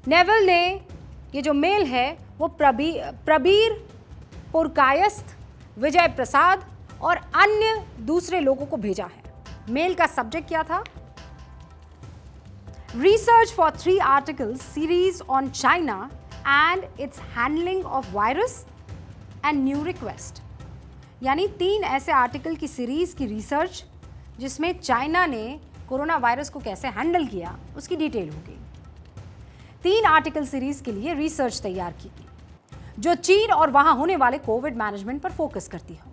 नेविल ने ये जो मेल है वो प्रबीर पुरकायस्थ, विजय प्रसाद और अन्य दूसरे लोगों को भेजा है। मेल का सब्जेक्ट क्या था? Research for 3 articles series on China and it's handling of virus and new request. यानी 3 ऐसे आर्टिकल की सीरीज की रिसर्च जिसमें चाइना ने कोरोना वायरस को कैसे हैंडल किया उसकी डिटेल होगी। 3 आर्टिकल सीरीज के लिए रिसर्च तैयार की गई जो चीन और वहां होने वाले कोविड मैनेजमेंट पर फोकस करती हो।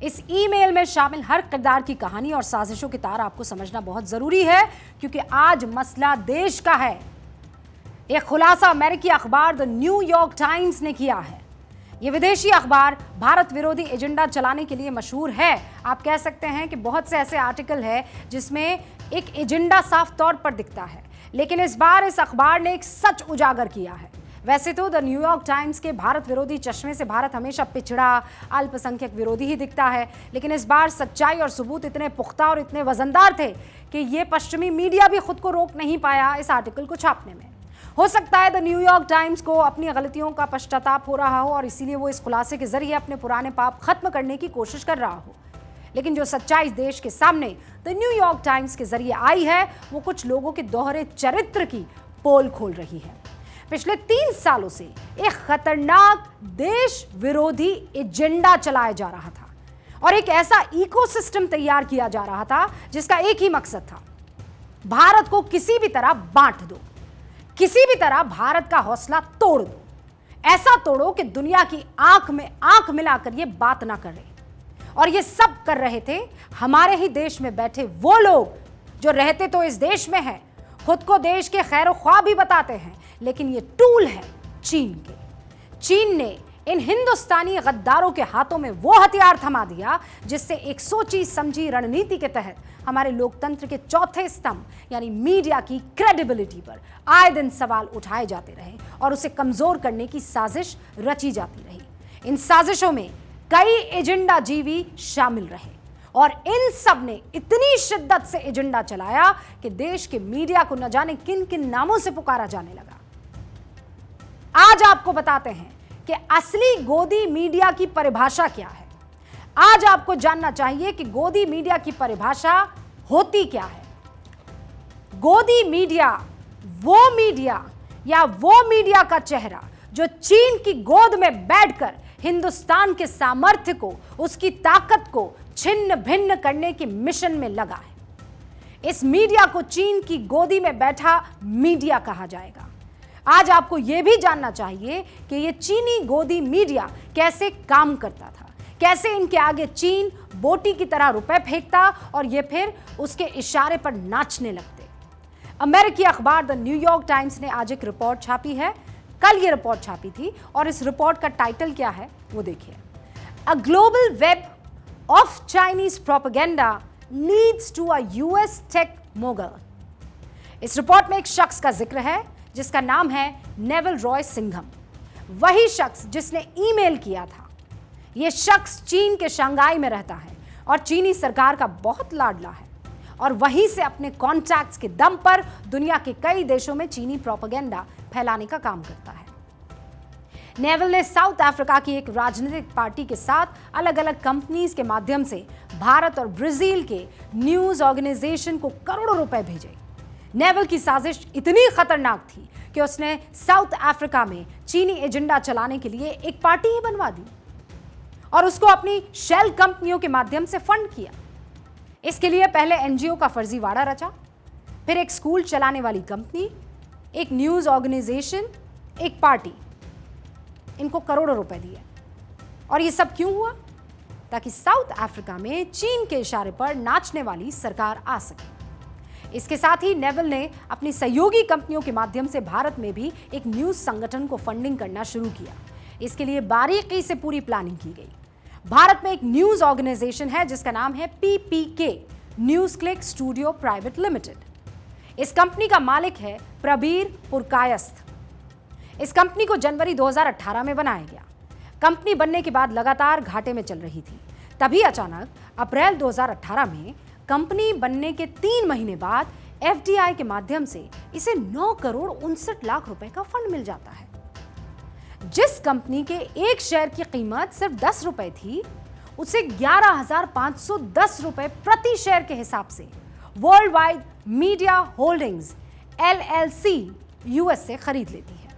इस ईमेल में शामिल हर किरदार की कहानी और साजिशों के तार आपको समझना बहुत जरूरी है, क्योंकि आज मसला देश का है। एक खुलासा अमेरिकी अखबार द न्यूयॉर्क टाइम्स ने किया है। ये विदेशी अखबार भारत विरोधी एजेंडा चलाने के लिए मशहूर है। आप कह सकते हैं कि बहुत से ऐसे आर्टिकल है जिसमें एक एजेंडा साफ तौर पर दिखता है, लेकिन इस बार इस अखबार ने एक सच उजागर किया है। वैसे तो द न्यूयॉर्क टाइम्स के भारत विरोधी चश्मे से भारत हमेशा पिछड़ा, अल्पसंख्यक विरोधी ही दिखता है, लेकिन इस बार सच्चाई और सबूत इतने पुख्ता और इतने वजनदार थे कि ये पश्चिमी मीडिया भी खुद को रोक नहीं पाया इस आर्टिकल को छापने में। हो सकता है द न्यूयॉर्क टाइम्स को अपनी गलतियों का पश्चाताप हो रहा हो और इसीलिए वो इस खुलासे के जरिए अपने पुराने पाप खत्म करने की कोशिश कर रहा हो, लेकिन जो सच्चाई देश के सामने द न्यूयॉर्क टाइम्स के जरिए आई है वो कुछ लोगों के दोहरे चरित्र की पोल खोल रही है। पिछले 3 सालों से एक खतरनाक देश विरोधी एजेंडा चलाया जा रहा था और एक ऐसा इकोसिस्टम तैयार किया जा रहा था जिसका एक ही मकसद था, भारत को किसी भी तरह बांट दो, किसी भी तरह भारत का हौसला तोड़ दो, ऐसा तोड़ो कि दुनिया की आंख में आंख मिलाकर ये बात ना करे। और ये सब कर रहे थे हमारे ही देश में बैठे वो लोग जो रहते तो इस देश में हैं, खुद को देश के खैर ख्वाह भी बताते हैं, लेकिन ये टूल है चीन के। चीन ने इन हिंदुस्तानी गद्दारों के हाथों में वो हथियार थमा दिया जिससे एक सोची समझी रणनीति के तहत हमारे लोकतंत्र के चौथे स्तंभ यानी मीडिया की क्रेडिबिलिटी पर आए दिन सवाल उठाए जाते रहे और उसे कमजोर करने की साजिश रची जाती रही। इन साजिशों में कई एजेंडा जीवी शामिल रहे और इन सब ने इतनी शिद्दत से एजेंडा चलाया कि देश के मीडिया को न जाने किन किन नामों से पुकारा जाने लगा। आज आपको बताते हैं कि असली गोदी मीडिया की परिभाषा क्या है। आज आपको जानना चाहिए कि गोदी मीडिया की परिभाषा होती क्या है। गोदी मीडिया वो मीडिया का चेहरा जो चीन की गोद में बैठकर हिंदुस्तान के सामर्थ्य को, उसकी ताकत को छिन्न भिन्न करने के मिशन में लगा है। इस मीडिया को चीन की गोदी में बैठा मीडिया कहा जाएगा। आज आपको यह भी जानना चाहिए कि यह चीनी गोदी मीडिया कैसे काम करता था, कैसे इनके आगे चीन बोटी की तरह रुपए फेंकता और ये फिर उसके इशारे पर नाचने लगते। अमेरिकी अखबार द न्यूयॉर्क टाइम्स ने आज एक रिपोर्ट छापी है, कल ये रिपोर्ट छापी थी और इस रिपोर्ट का टाइटल क्या है वो देखिए। A global web of Chinese propaganda leads to a US tech mogul. इस रिपोर्ट में एक शख्स का जिक्र है जिसका नाम है नेवल रॉय सिंघम, वही शख्स जिसने ईमेल किया था। यह शख्स चीन के शंघाई में रहता है और चीनी सरकार का बहुत लाडला है और वहीं से अपने कॉन्टैक्ट्स के दम पर दुनिया के कई देशों में चीनी प्रोपेगेंडा फैलाने का काम करता है। नेवल ने साउथ अफ्रीका की एक राजनीतिक पार्टी के साथ अलग अलग कंपनीज के माध्यम से भारत और ब्राजील के न्यूज ऑर्गेनाइजेशन को करोड़ों रुपए भेजे। नेवल की साजिश इतनी खतरनाक थी कि उसने साउथ अफ्रीका में चीनी एजेंडा चलाने के लिए एक पार्टी ही बनवा दी और उसको अपनी शेल कंपनियों के माध्यम से फंड किया। इसके लिए पहले एनजीओ का फर्जीवाड़ा रचा, फिर एक स्कूल चलाने वाली कंपनी, एक न्यूज ऑर्गेनाइजेशन, एक पार्टी, इनको करोड़ों रुपए दिए। और ये सब क्यों हुआ? ताकि साउथ अफ्रीका में चीन के इशारे पर नाचने वाली सरकार आ सके। इसके साथ ही नेवल ने अपनी सहयोगी कंपनियों के माध्यम से भारत में भी एक न्यूज संगठन को फंडिंग करना शुरू किया। इसके लिए बारीकी से पूरी प्लानिंग की गई। भारत में एक न्यूज ऑर्गेनाइजेशन है जिसका नाम है PPK, news click studio private limited. इस कंपनी का मालिक है प्रबीर पुरकायस्थ। इस कंपनी को जनवरी 2018 में बनाया गया। कंपनी बनने के बाद लगातार घाटे में चल रही थी। तभी अचानक अप्रैल 2018 में कंपनी बनने के 3 महीने बाद FDI के माध्यम से इसे 9 करोड़ 59 लाख रुपए का फंड मिल जाता है। जिस कंपनी के एक शेयर की कीमत सिर्फ 10 रुपए थी, उसे 11,510 रुपए प्रति शेयर के हिसाब से world wide media holdings LLC US से खरीद लेती है।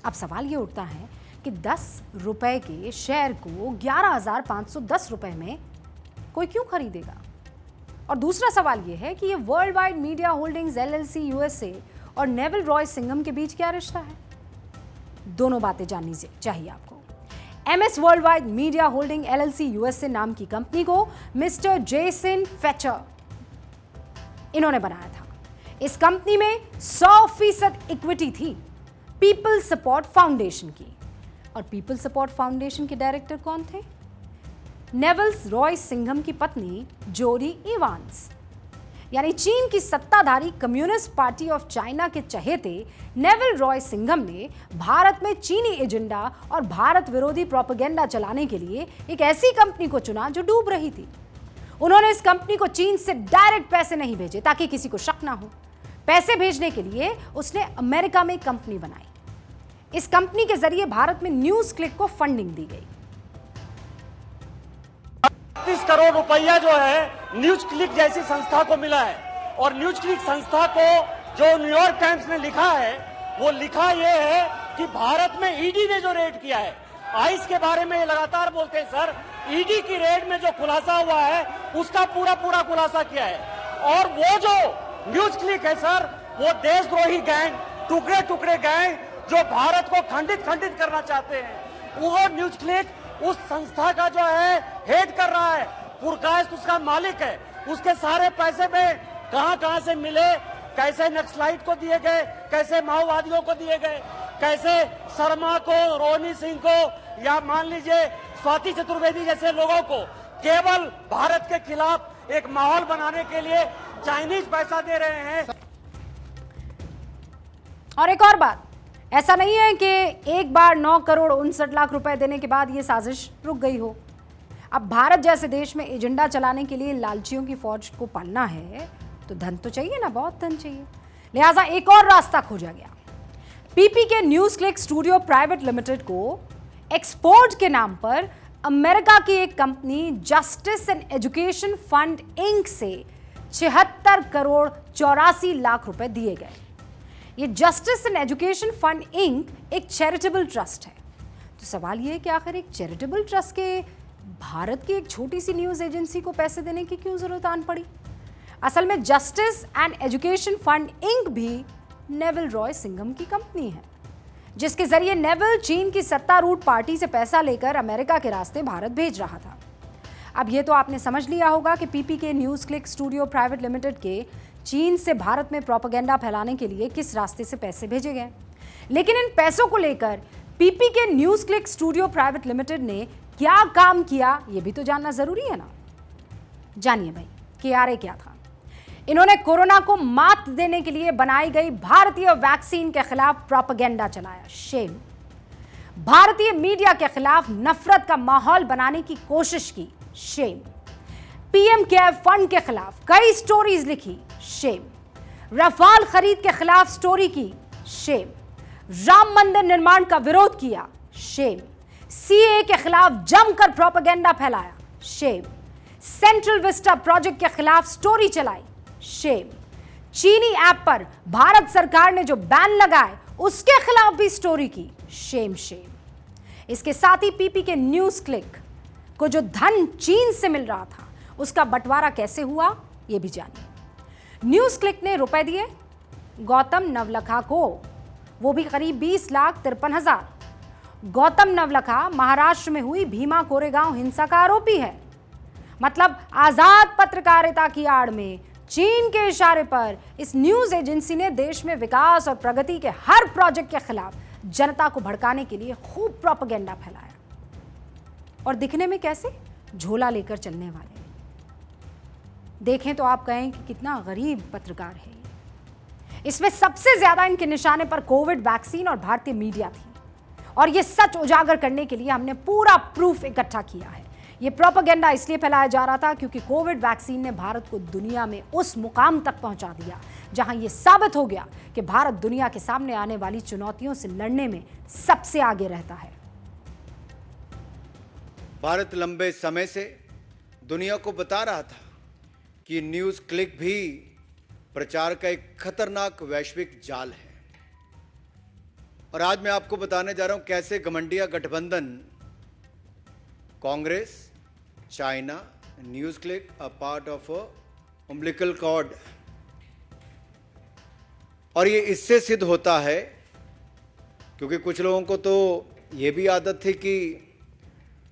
अब सवाल ये उठता है कि 10 रुपए के शेयर को 11,510 रुपए में कोई क्यों खरीदेगा? और दूसरा सवाल यह है कि ये world wide media holdings LLC USA और नेवल रॉय सिंघम के बीच क्या रिश्ता है? दोनों बातें जाननी चाहिए आपको। MS world wide media holding LLC USA नाम की कंपनी को मिस्टर जेसन फेचर इन्होंने बनाया था। इस कंपनी में 100% इक्विटी थी पीपल सपोर्ट फाउंडेशन की। और पीपल सपोर्ट फाउंडेशन के डायरेक्टर कौन थे? नेविल रॉय सिंघम की पत्नी जोरी इवांस। यानी चीन की सत्ताधारी कम्युनिस्ट पार्टी ऑफ चाइना के चहेते नेविल रॉय सिंघम ने भारत में चीनी एजेंडा और भारत विरोधी प्रोपेगेंडा चलाने के लिए एक ऐसी कंपनी को चुना जो डूब रही थी। उन्होंने इस कंपनी को चीन से डायरेक्ट पैसे नहीं भेजे ताकि किसी को शक ना हो। पैसे भेजने के लिए उसने अमेरिका में एक कंपनी बनाई। इस कंपनी के जरिए भारत में न्यूज क्लिक को फंडिंग दी गई। 30 करोड़ रुपया जो है न्यूज क्लिक जैसी संस्था को मिला है। और न्यूज क्लिक संस्था को जो न्यूयॉर्क टाइम्स ने लिखा है, वो लिखा यह है कि भारत में ईडी ने जो रेड किया है, आइस के बारे में लगातार बोलते हैं सर, ईडी की रेड में जो खुलासा हुआ है उसका पूरा खुलासा किया है। और वो जो न्यूज क्लिक है सर, वो देशद्रोही गैंग, टुकड़े गैंग जो भारत को खंडित करना चाहते हैं, वो न्यूज क्लिक उस संस्था का जो है हेड कर रहा है। पुरकायस्त उसका मालिक है। उसके सारे पैसे में कहां से मिले, कैसे नक्सलाइट को दिए गए, कैसे माओवादियों को दिए गए, कैसे शर्मा को, रोहिणी सिंह को, या मान लीजिए स्वाति चतुर्वेदी जैसे लोगों को केवल भारत के खिलाफ एक माहौल बनाने के लिए चाइनीज पैसा दे रहे हैं। और एक और बात, ऐसा नहीं है कि एक बार 9 करोड़ 59 लाख रुपए देने के बाद यह साजिश रुक गई हो। अब भारत जैसे देश में एजेंडा चलाने के लिए लालचियों की फौज को पालना है तो धन तो चाहिए ना, बहुत धन चाहिए। लिहाजा एक और रास्ता खोजा गया। पीपी के NewsClick studio private limited को एक्सपोर्ट के नाम पर अमेरिका की एक company Justice and Education Fund Inc से 76 करोड़ 84 लाख रुपए दिए गए। ये Justice and Education Fund Inc एक चैरिटेबल ट्रस्ट है। तो सवाल ये है कि आखिर एक चैरिटेबल ट्रस्ट के भारत की एक छोटी सी न्यूज एजेंसी को पैसे देने की क्यों जरूरत आन पड़ी? असल में Justice and Education Fund Inc भी नेविल रॉय सिंघम की कंपनी है, जिसके जरिए नेविल चीन की सत्तारूढ़ पार्टी से पैसा लेकर अमेरिका के रास्ते भारत भेज रहा था। अब ये तो आपने समझ लिया होगा कि पीपी के NewsClick studio private limited के चीन से भारत में प्रोपेगेंडा फैलाने के लिए किस रास्ते से पैसे भेजे गए। लेकिन इन पैसों को लेकर पीपी के NewsClick studio private limited ने क्या काम किया, यह भी तो जानना जरूरी है ना। जानिए भाई, केआरए क्या था। इन्होंने कोरोना को मात देने के लिए बनाई गई भारतीय वैक्सीन के खिलाफ प्रोपेगेंडा चलाया। शेम। भारतीय मीडिया के खिलाफ नफरत का माहौल बनाने की कोशिश की। शेम। पीएम केयर फंड के खिलाफ कई स्टोरीज लिखी। शेम। रफाल खरीद के खिलाफ स्टोरी की। शेम। राम मंदिर निर्माण का विरोध किया। शेम। सीए के खिलाफ जमकर प्रोपेगेंडा फैलाया। शेम। सेंट्रल विस्टा प्रोजेक्ट के खिलाफ स्टोरी चलाई। शेम। चीनी ऐप पर भारत सरकार ने जो बैन लगाए उसके खिलाफ भी स्टोरी की। Shem Shem. इसके साथ ही पीपी के न्यूज क्लिक को जो धन चीन से मिल रहा था उसका बंटवारा कैसे हुआ, यह भी जानिए। न्यूज क्लिक ने रुपए दिए गौतम नवलखा को, वो भी करीब 20,53,000। गौतम नवलखा महाराष्ट्र में हुई भीमा कोरेगांव हिंसा का आरोपी है। मतलब आजाद पत्रकारिता की आड़ में चीन के इशारे पर इस न्यूज एजेंसी ने देश में विकास और प्रगति के हर प्रोजेक्ट के खिलाफ जनता को भड़काने के लिए खूब प्रोपेगेंडा फैलाया। और दिखने में कैसे? झोला लेकर चलने वाले। देखें तो आप कहें कि कितना गरीब पत्रकार है। इसमें सबसे ज्यादा इनके निशाने पर कोविड वैक्सीन और भारतीय मीडिया थी। और यह सच उजागर करने के लिए हमने पूरा प्रूफ इकट्ठा किया है। यह प्रोपेगेंडा इसलिए फैलाया जा रहा था क्योंकि कोविड वैक्सीन ने भारत को दुनिया में उस मुकाम तक पहुंचा दिया जहां यह साबित हो गया कि भारत दुनिया के सामने आने वाली चुनौतियों से लड़ने में सबसे आगे रहता है। भारत लंबे समय से दुनिया को बता रहा था कि न्यूज क्लिक भी प्रचार का एक खतरनाक वैश्विक जाल है। और आज मैं आपको बताने जा रहा हूं कैसे घमंडिया गठबंधन Congress, China, NewsClick a part of umbilical cord. और ये इससे सिद्ध होता है क्योंकि कुछ लोगों को तो ये भी आदत थी कि,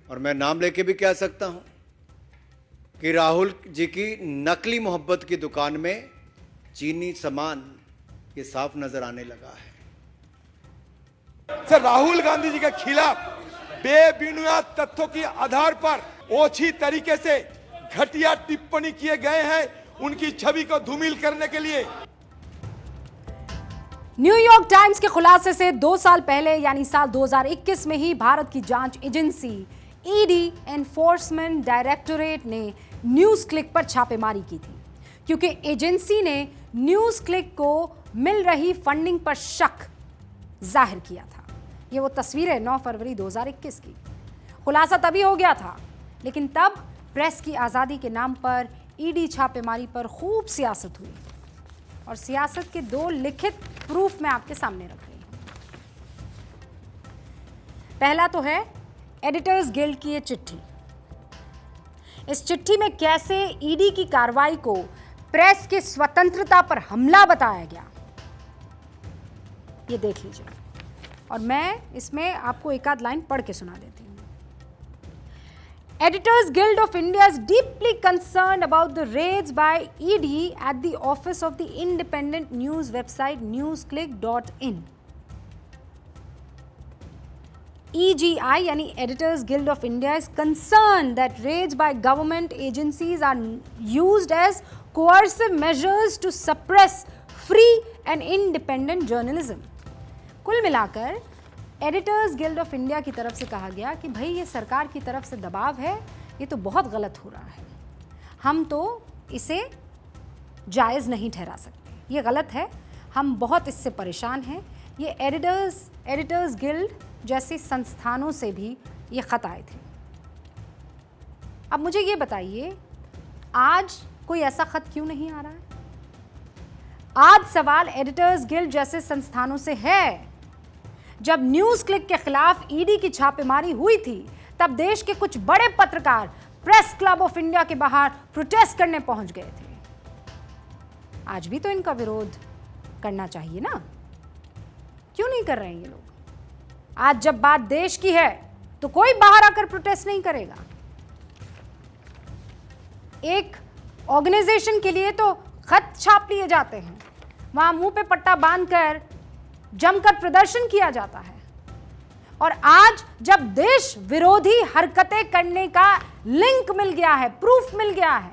और मैं नाम लेके भी कह सकता हूं, कि राहुल जी की नकली मोहब्बत की दुकान में चीनी सामान ये साफ नजर आने लगा है। सर, राहुल गांधी जी के खिलाफ बेबुनियाद तथ्यों के आधार पर ओछी तरीके से घटिया टिप्पणी किए गए हैं, उनकी छवि को धूमिल करने के लिए। न्यूयॉर्क टाइम्स के खुलासे से 2 साल पहले यानी साल 2021 में ही भारत की जांच एजेंसी ईडी एनफोर्समेंट डायरेक्टोरेट ने न्यूज क्लिक पर छापेमारी की थी, क्योंकि एजेंसी ने न्यूज क्लिक को मिल रही फंडिंग पर शक जाहिर किया था। ये वो तस्वीरें 9 फरवरी 2021 की। खुलासा तभी हो गया था, लेकिन तब प्रेस की आज़ादी के नाम पर ईडी छापेमारी पर खूब सियासत हुई, और सियासत के 2 लिखित प्रूफ मैं आपके सामने रख रही हूं। पहला तो है एडिटर्स गिल्ड की ये चिट्ठी। इस चिट्ठी में कैसे ईडी की कार्रवाई को प्रेस की स्वतंत्रता पर हमला बताया गया, ये देख लीजिए, और मैं इसमें आपको एक आध लाइन पढ़ के सुना देती हूँ। Editors Guild of India is deeply concerned about the raids by ED at the office of the independent news website newsclick.in. EGI यानी Editors Guild of India is concerned that raids by government agencies are used as coercive measures to suppress free and independent journalism. कुल मिलाकर editors guild of India की तरफ से कहा गया कि भाई ये सरकार की तरफ से दबाव है, ये तो बहुत गलत हो रहा है, हम तो इसे जायज़ नहीं ठहरा सकते, ये गलत है, हम बहुत इससे परेशान हैं। ये एडिटर्स गिल्ड जैसे संस्थानों से भी ये ख़त आए थे। अब मुझे ये बताइए, आज कोई ऐसा ख़त क्यों नहीं आ रहा है? आज सवाल एडिटर्स गिल्ड जैसे संस्थानों से है। जब न्यूज क्लिक के खिलाफ ईडी की छापेमारी हुई थी, तब देश के कुछ बड़े पत्रकार प्रेस क्लब ऑफ इंडिया के बाहर प्रोटेस्ट करने पहुंच गए थे। आज भी तो इनका विरोध करना चाहिए ना, क्यों नहीं कर रहे हैं ये लोग? आज जब बात देश की है तो कोई बाहर आकर प्रोटेस्ट नहीं करेगा। एक ऑर्गेनाइजेशन के लिए तो खत छाप लिए जाते हैं, वहां मुंह पे पट्टा बांधकर जमकर प्रदर्शन किया जाता है, और आज जब देश विरोधी हरकतें करने का लिंक मिल गया है, प्रूफ मिल गया है,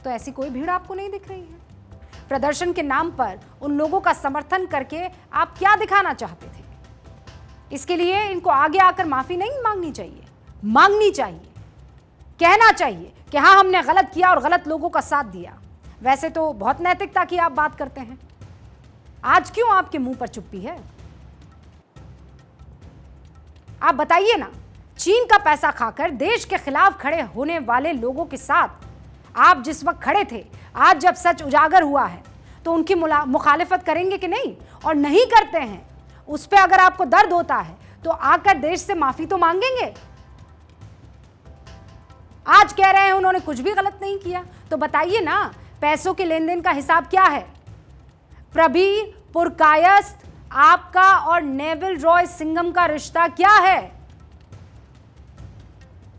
तो ऐसी कोई भीड़ आपको नहीं दिख रही है। प्रदर्शन के नाम पर उन लोगों का समर्थन करके आप क्या दिखाना चाहते थे? इसके लिए इनको आगे आकर माफी नहीं मांगनी चाहिए, कहना चाहिए कि हाँ, हमने गलत किया और गलत लोगों का साथ दिया। वैसे तो बहुत नैतिकता की आप बात करते हैं, आज क्यों आपके मुंह पर चुप्पी है? आप बताइए ना, चीन का पैसा खाकर देश के खिलाफ खड़े होने वाले लोगों के साथ आप जिस वक्त खड़े थे, आज जब सच उजागर हुआ है तो उनकी मुखालिफत करेंगे कि नहीं? और नहीं करते हैं, उस पर अगर आपको दर्द होता है तो आकर देश से माफी तो मांगेंगे। आज कह रहे हैं उन्होंने कुछ भी गलत नहीं किया, तो बताइए ना, पैसों के लेन देन का हिसाब क्या है? प्रबीर पुरकायस्थ, आपका और नेविल रॉय सिंघम का रिश्ता क्या है?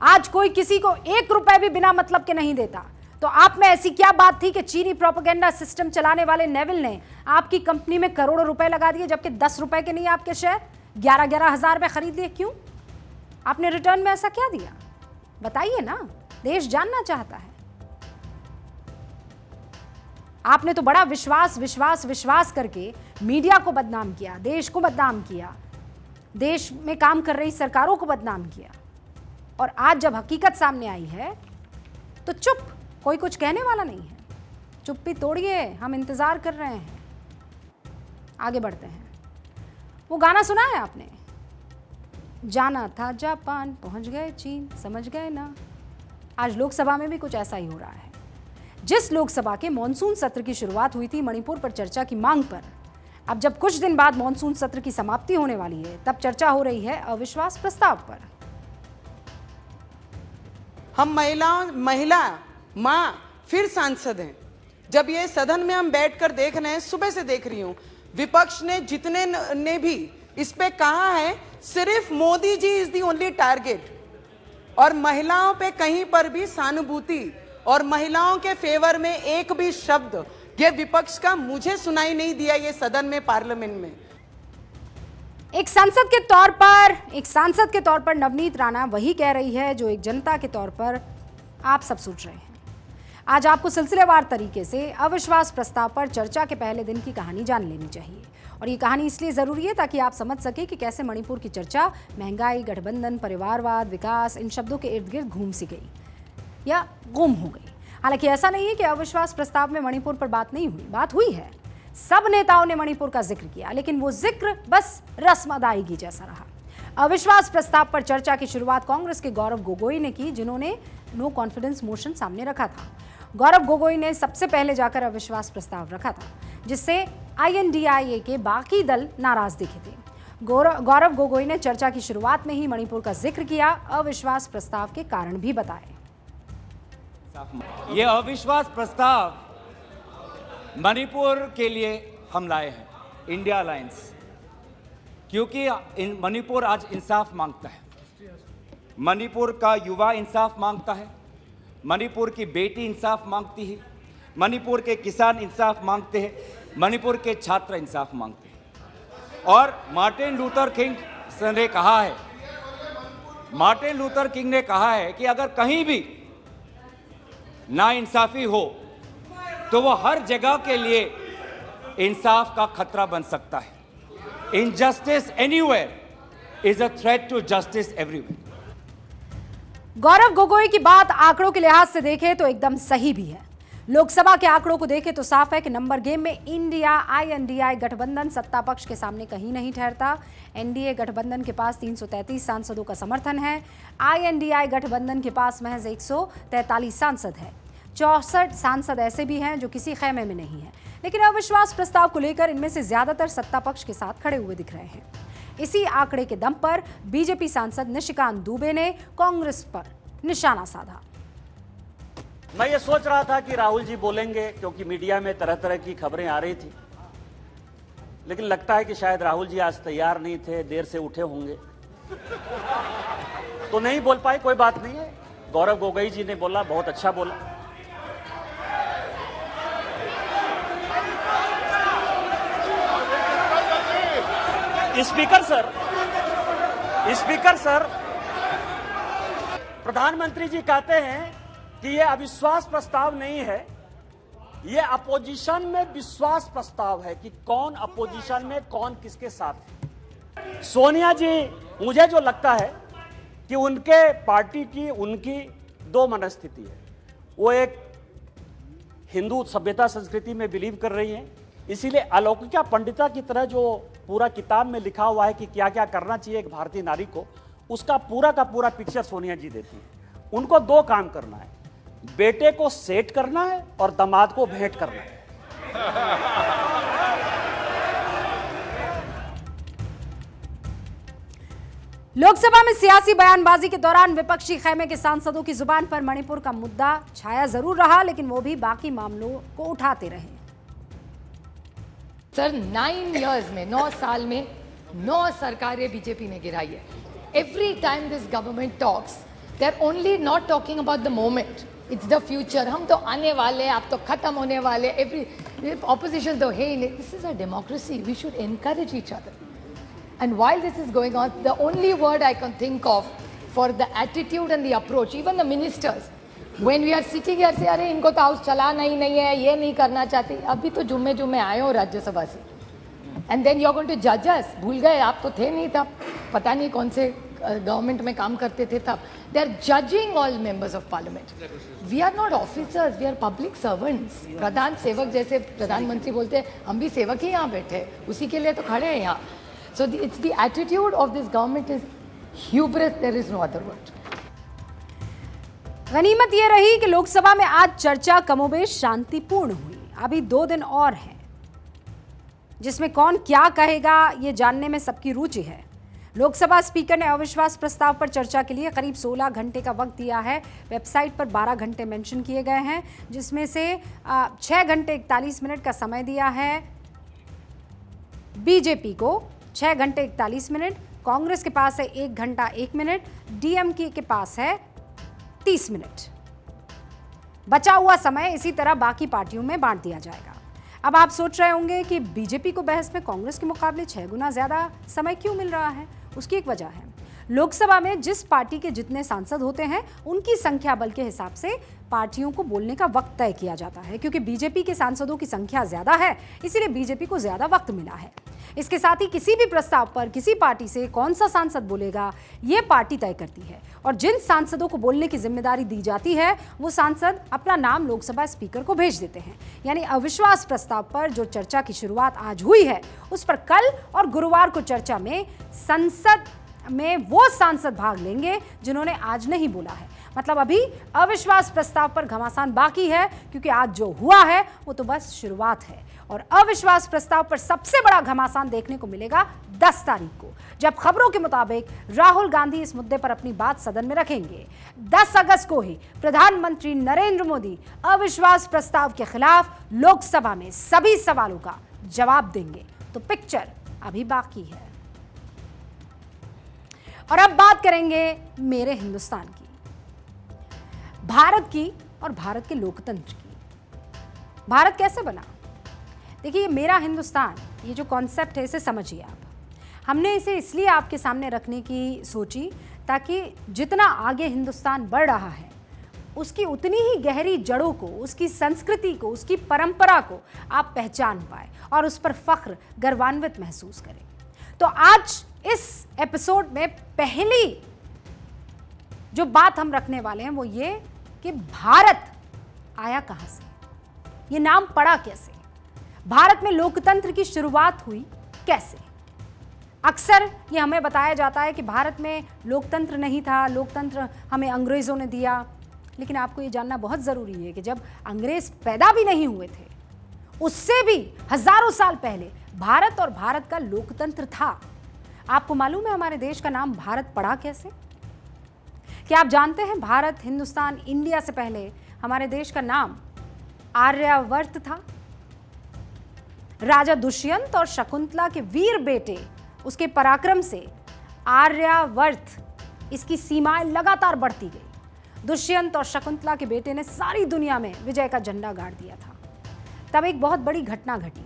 आज कोई किसी को 1 रुपए भी बिना मतलब के नहीं देता, तो आप में ऐसी क्या बात थी कि चीनी प्रोपेगेंडा सिस्टम चलाने वाले नेविल ने आपकी कंपनी में करोड़ों रुपए लगा दिए, जबकि 10 रुपए के नहीं आपके शेयर 11-11 हजार में खरीद लिए? क्यों? आपने रिटर्न में ऐसा क्या दिया? बताइए ना, देश जानना चाहता है। आपने तो बड़ा विश्वास करके मीडिया को बदनाम किया, देश को बदनाम किया, देश में काम कर रही सरकारों को बदनाम किया, और आज जब हकीकत सामने आई है तो चुप, कोई कुछ कहने वाला नहीं है। चुप्पी तोड़िए, हम इंतजार कर रहे हैं। आगे बढ़ते हैं। वो गाना सुना है आपने, जाना था जापान पहुंच गए चीन, समझ गए ना। आज लोकसभा में भी कुछ ऐसा ही हो रहा है। जिस लोकसभा के मॉनसून सत्र की शुरुआत हुई थी मणिपुर पर चर्चा की मांग पर, अब जब कुछ दिन बाद मॉनसून सत्र की समाप्ति होने वाली है, तब चर्चा हो रही है अविश्वास प्रस्ताव पर। हम महिला माँ फिर सांसद हैं। जब ये सदन में हम बैठकर देख रहे हैं, सुबह से देख रही हूँ, विपक्ष ने जितने ने भी इस पे कहा है, सिर्फ Modi ji is the only target, और महिलाओं पे कहीं पर भी सहानुभूति और महिलाओं के फेवर में एक भी शब्द ये विपक्ष का मुझे सुनाई नहीं दिया ये सदन में, पार्लियामेंट में। एक सांसद के तौर पर नवनीत राणा वही कह रही है जो एक जनता के तौर पर आप सब सोच रहे हैं। आज आपको सिलसिलेवार तरीके से अविश्वास प्रस्ताव पर चर्चा के पहले दिन की कहानी जान लेनी चाहिए, और ये कहानी इसलिए जरूरी है ताकि आप समझ सके कि कैसे मणिपुर की चर्चा महंगाई, गठबंधन, परिवारवाद, विकास, इन शब्दों के इर्द गिर्द घूम सी गई या गुम हो गई। हालांकि ऐसा नहीं है कि अविश्वास प्रस्ताव में मणिपुर पर बात नहीं हुई, बात हुई है। सब नेताओं ने मणिपुर का जिक्र किया, लेकिन वो जिक्र बस रस्म अदायगी जैसा रहा। अविश्वास प्रस्ताव पर चर्चा की शुरुआत कांग्रेस के गौरव गोगोई ने की, जिन्होंने नो कॉन्फिडेंस मोशन सामने रखा था। गौरव गोगोई ने सबसे पहले जाकर अविश्वास प्रस्ताव रखा था, जिससे INDIA के बाकी दल नाराज दिखे थे। गौरव गोगोई ने चर्चा की शुरुआत में ही मणिपुर का जिक्र किया, अविश्वास प्रस्ताव के कारण भी बताए। ये अविश्वास प्रस्ताव मणिपुर के लिए हम लाए हैं, इंडिया अलायंस, क्योंकि मणिपुर आज इंसाफ मांगता है। मणिपुर का युवा इंसाफ मांगता है, मणिपुर की बेटी इंसाफ मांगती है, मणिपुर के किसान इंसाफ मांगते हैं, मणिपुर के छात्र इंसाफ मांगते हैं। और मार्टिन लूथर किंग ने कहा है कि अगर कहीं भी नाइंसाफी हो तो वो हर जगह के लिए इंसाफ का खतरा बन सकता है। Injustice anywhere is a threat to justice everywhere. Gaurav Gogoi की बात आंकड़ों के लिहाज से देखें तो एकदम सही भी है। लोकसभा के आंकड़ों को देखें तो साफ है कि नंबर गेम में इंडिया INDI गठबंधन सत्ता पक्ष के सामने कहीं नहीं ठहरता। NDA गठबंधन के पास 333 सांसदों का समर्थन है, INDI गठबंधन के पास महज 143 सांसद है। 64 सांसद ऐसे भी हैं जो किसी खेमे में नहीं है, लेकिन अविश्वास प्रस्ताव को लेकर इनमें से ज्यादातर सत्ता पक्ष के साथ खड़े हुए दिख रहे हैं। इसी आंकड़े के दम पर बीजेपी सांसद निशिकांत दुबे ने कांग्रेस पर निशाना साधा। मैं ये सोच रहा था कि राहुल जी बोलेंगे, क्योंकि मीडिया में तरह तरह की खबरें आ रही थी, लेकिन लगता है कि शायद राहुल जी आज तैयार नहीं थे, देर से उठे होंगे तो नहीं बोल पाए। कोई बात नहीं है, गौरव गोगोई जी ने बोला, बहुत अच्छा बोला। स्पीकर सर, प्रधानमंत्री जी कहते हैं कि ये अविश्वास प्रस्ताव नहीं है, ये अपोजिशन में विश्वास प्रस्ताव है कि कौन अपोजिशन में, कौन किसके साथ है। सोनिया जी, मुझे जो लगता है कि उनके पार्टी की, उनकी दो मनस्थिति है। वो एक हिंदू सभ्यता संस्कृति में बिलीव कर रही हैं, इसीलिए अलौकिका पंडिता की तरह जो पूरा किताब में लिखा हुआ है कि क्या क्या करना चाहिए एक भारतीय नारी को, उसका पूरा का पूरा पिक्चर सोनिया जी देती है। उनको दो काम करना है, बेटे को सेट करना है और दामाद को भेंट करना है। लोकसभा में सियासी बयानबाजी के दौरान विपक्षी खेमे के सांसदों की जुबान पर मणिपुर का मुद्दा छाया जरूर रहा, लेकिन वो भी बाकी मामलों को उठाते रहे। सर 9 इयर्स में, 9 साल में 9 सरकारें बीजेपी ने गिराई है। Every time this government talks, they are only not talking about the moment, it's the future. हम तो आने वाले, आप तो खत्म होने वाले। एवरी ऑपोजिशन तो है ही नहीं। This is a democracy, we should encourage each other. And while this is going on, the only word I can think of for the attitude and the approach, even the ministers, when we are sitting here say, अरे इनको तो house चलाना ही नहीं है, ये नहीं करना चाहते। अभी तो जुम्मे आए हो राज्यसभा से, and then you are going to judge us। भूल गए, आप तो थे नहीं तब, पता नहीं कौन से गवर्नमेंट में काम करते थे तब। They are judging all members of parliament। We are not officers, we are public servants। प्रधान सेवक, जैसे प्रधानमंत्री बोलते हैं, हम भी सेवक ही यहाँ बैठे, उसी के लिए तो खड़े हैं यहाँ। So it's the attitude of this government is hubris, there is no other word। गनीमत ये रही कि लोकसभा में आज चर्चा कमोबेश शांतिपूर्ण हुई। अभी 2 दिन और हैं, जिसमें कौन क्या कहेगा ये जानने में सबकी रुचि है। लोकसभा स्पीकर ने अविश्वास प्रस्ताव पर चर्चा के लिए करीब 16 घंटे का वक्त दिया है। वेबसाइट पर 12 घंटे मेंशन किए गए हैं, जिसमें से 6 घंटे 41 मिनट का समय दिया है बीजेपी को, 6 घंटे 41 मिनट। कांग्रेस के पास है 1 घंटा 1 मिनट, DMK के पास है 30 मिनट। बचा हुआ समय इसी तरह बाकी पार्टियों में बांट दिया जाएगा। अब आप सोच रहे होंगे कि बीजेपी को बहस में कांग्रेस के मुकाबले 6 गुना ज्यादा समय क्यों मिल रहा है। उसकी एक वजह है, लोकसभा में जिस पार्टी के जितने सांसद होते हैं उनकी संख्या बल के हिसाब से पार्टियों को बोलने का वक्त तय किया जाता है। क्योंकि बीजेपी के सांसदों की संख्या ज्यादा है, इसीलिए बीजेपी को ज्यादा वक्त मिला है। इसके साथ ही किसी भी प्रस्ताव पर किसी पार्टी से कौन सा सांसद बोलेगा ये पार्टी तय करती है, और जिन सांसदों को बोलने की जिम्मेदारी दी जाती है वो सांसद अपना नाम लोकसभा स्पीकर को भेज देते हैं। यानी अविश्वास प्रस्ताव पर जो चर्चा की शुरुआत आज हुई है उस पर कल और गुरुवार को चर्चा में संसद में वो सांसद भाग लेंगे जिन्होंने आज नहीं बोला है। मतलब अभी अविश्वास प्रस्ताव पर घमासान बाकी है, क्योंकि आज जो हुआ है वो तो बस शुरुआत है। और अविश्वास प्रस्ताव पर सबसे बड़ा घमासान देखने को मिलेगा 10 तारीख को, जब खबरों के मुताबिक राहुल गांधी इस मुद्दे पर अपनी बात सदन में रखेंगे। 10 अगस्त को ही प्रधानमंत्री नरेंद्र मोदी अविश्वास प्रस्ताव के खिलाफ लोकसभा में सभी सवालों का जवाब देंगे। तो पिक्चर अभी बाकी है। और अब बात करेंगे मेरे हिंदुस्तान की, भारत की और भारत के लोकतंत्र की। भारत कैसे बना? देखिए, मेरा हिंदुस्तान, ये जो कॉन्सेप्ट है इसे समझिए आप। हमने इसे इसलिए आपके सामने रखने की सोची ताकि जितना आगे हिंदुस्तान बढ़ रहा है उसकी उतनी ही गहरी जड़ों को, उसकी संस्कृति को, उसकी परंपरा को आप पहचान पाए और उस पर फख्र, गर्वान्वित महसूस करें। तो आज इस एपिसोड में पहली जो बात हम रखने वाले हैं वो ये कि भारत आया कहां से, ये नाम पड़ा कैसे, भारत में लोकतंत्र की शुरुआत हुई कैसे। अक्सर ये हमें बताया जाता है कि भारत में लोकतंत्र नहीं था, लोकतंत्र हमें अंग्रेजों ने दिया। लेकिन आपको ये जानना बहुत जरूरी है कि जब अंग्रेज पैदा भी नहीं हुए थे, उससे भी हजारों साल पहले भारत और भारत का लोकतंत्र था। आपको मालूम है हमारे देश का नाम भारत पड़ा कैसे? क्या आप जानते हैं भारत, हिंदुस्तान, इंडिया से पहले हमारे देश का नाम आर्यावर्त था। राजा दुष्यंत और शकुंतला के वीर बेटे, उसके पराक्रम से आर्यावर्त, इसकी सीमाएं लगातार बढ़ती गई। दुष्यंत और शकुंतला के बेटे ने सारी दुनिया में विजय का झंडा गाड़ दिया था। तब एक बहुत बड़ी घटना घटी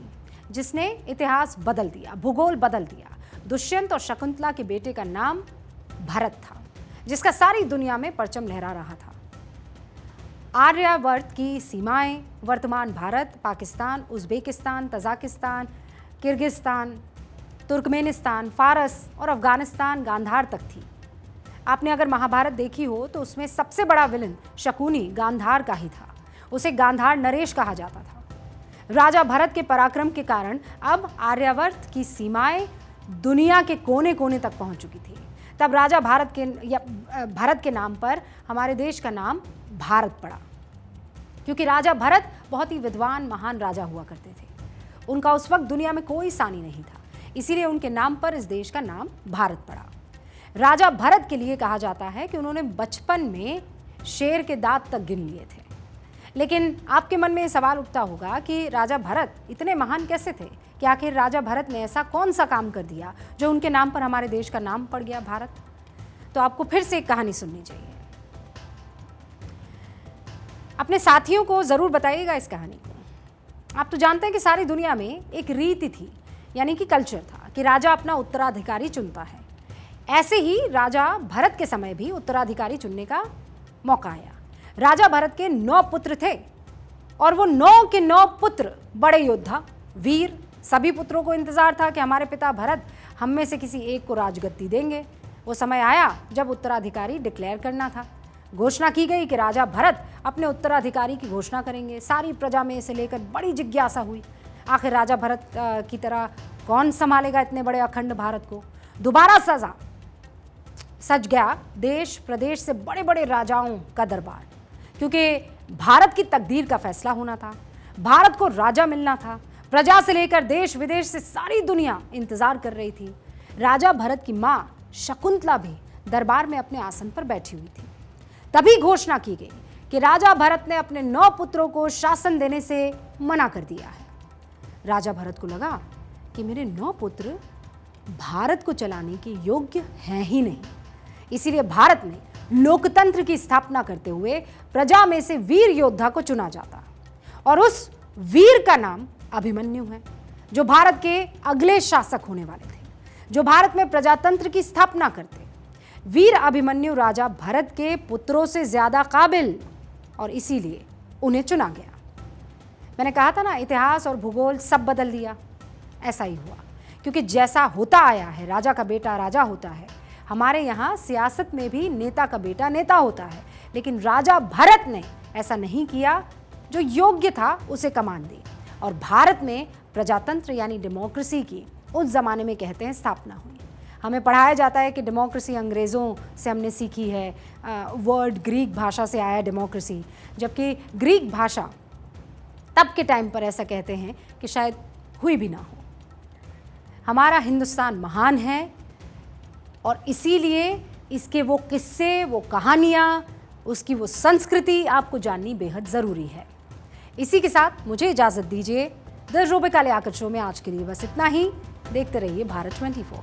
जिसने इतिहास बदल दिया, भूगोल बदल दिया। दुष्यंत और शकुंतला के बेटे का नाम भरत था, जिसका सारी दुनिया में परचम लहरा रहा था। आर्यावर्त की सीमाएं वर्तमान Bharat, Pakistan, Uzbekistan, Tajikistan, Kyrgyzstan, Turkmenistan, फारस और अफगानिस्तान, गांधार तक थी। आपने अगर महाभारत देखी हो तो उसमें सबसे बड़ा विलन शकुनी गांधार का ही था। उसे गांधार नरेश कहा जाता था। राजा भरत के पराक्रम के कारण अब आर्यावर्त की सीमाएं दुनिया के कोने कोने तक पहुंच चुकी थी। तब राजा भरत के नाम पर हमारे देश का नाम भारत पड़ा, क्योंकि राजा भरत बहुत ही विद्वान, महान राजा हुआ करते थे। उनका उस वक्त दुनिया में कोई सानी नहीं था, इसीलिए उनके नाम पर इस देश का नाम भारत पड़ा। राजा भरत के लिए कहा जाता है कि उन्होंने बचपन में शेर के दांत तक गिन लिए थे। लेकिन आपके मन में ये सवाल उठता होगा कि राजा भरत इतने महान कैसे थे, कि आखिर राजा भरत ने ऐसा कौन सा काम कर दिया जो उनके नाम पर हमारे देश का नाम पड़ गया भारत। तो आपको फिर से एक कहानी सुननी चाहिए। अपने साथियों को जरूर बताइएगा इस कहानी को। आप तो जानते हैं कि सारी दुनिया में एक रीति थी, यानी कि कल्चर था कि राजा अपना उत्तराधिकारी चुनता है। ऐसे ही राजा भरत के समय भी उत्तराधिकारी चुनने का मौका आया। राजा भरत के 9 पुत्र थे और वो 9 के 9 पुत्र बड़े योद्धा, वीर। सभी पुत्रों को इंतजार था कि हमारे पिता भरत हम में से किसी एक को राजगद्दी देंगे। वो समय आया जब उत्तराधिकारी डिक्लेयर करना था। घोषणा की गई कि राजा भरत अपने उत्तराधिकारी की घोषणा करेंगे। सारी प्रजा में इसे लेकर बड़ी जिज्ञासा हुई, आखिर राजा भरत की तरह कौन संभालेगा इतने बड़े अखंड भारत को। दोबारा सज गया देश प्रदेश से बड़े बड़े राजाओं का दरबार, क्योंकि भारत की तकदीर का फैसला होना था। भारत को राजा मिलना था। प्रजा से लेकर देश विदेश से सारी दुनिया इंतजार कर रही थी। राजा भरत की मां शकुंतला भी दरबार में अपने आसन पर बैठी हुई थी। तभी घोषणा की गई कि राजा भरत ने अपने 9 पुत्रों को शासन देने से मना कर दिया है। राजा भरत को लगा कि मेरे 9 पुत्र भारत को चलाने के योग्य हैं ही नहीं। इसीलिए भारत में लोकतंत्र की स्थापना करते हुए प्रजा में से वीर योद्धा को चुना जाता और उस वीर का नाम अभिमन्यु हैं, जो भारत के अगले शासक होने वाले थे, जो भारत में प्रजातंत्र की स्थापना करते। वीर अभिमन्यु राजा भरत के पुत्रों से ज्यादा काबिल, और इसीलिए उन्हें चुना गया। मैंने कहा था ना, इतिहास और भूगोल सब बदल दिया। ऐसा ही हुआ, क्योंकि जैसा होता आया है, राजा का बेटा राजा होता है। हमारे यहाँ सियासत में भी नेता का बेटा नेता होता है, लेकिन राजा भरत ने ऐसा नहीं किया। जो योग्य था उसे कमान दी, और भारत में प्रजातंत्र यानी डेमोक्रेसी की उस जमाने में कहते हैं स्थापना हुई। हमें पढ़ाया जाता है कि डेमोक्रेसी अंग्रेज़ों से हमने सीखी है, वर्ड ग्रीक भाषा से आया डेमोक्रेसी, जबकि ग्रीक भाषा तब के टाइम पर ऐसा कहते हैं कि शायद हुई भी ना हो। हमारा हिंदुस्तान महान है, और इसीलिए इसके वो किस्से, वो कहानियाँ, उसकी वो संस्कृति आपको जाननी बेहद ज़रूरी है। इसी के साथ मुझे इजाज़त दीजिए। द रूबिका लियाकत शो में आज के लिए बस इतना ही। देखते रहिए भारत 24।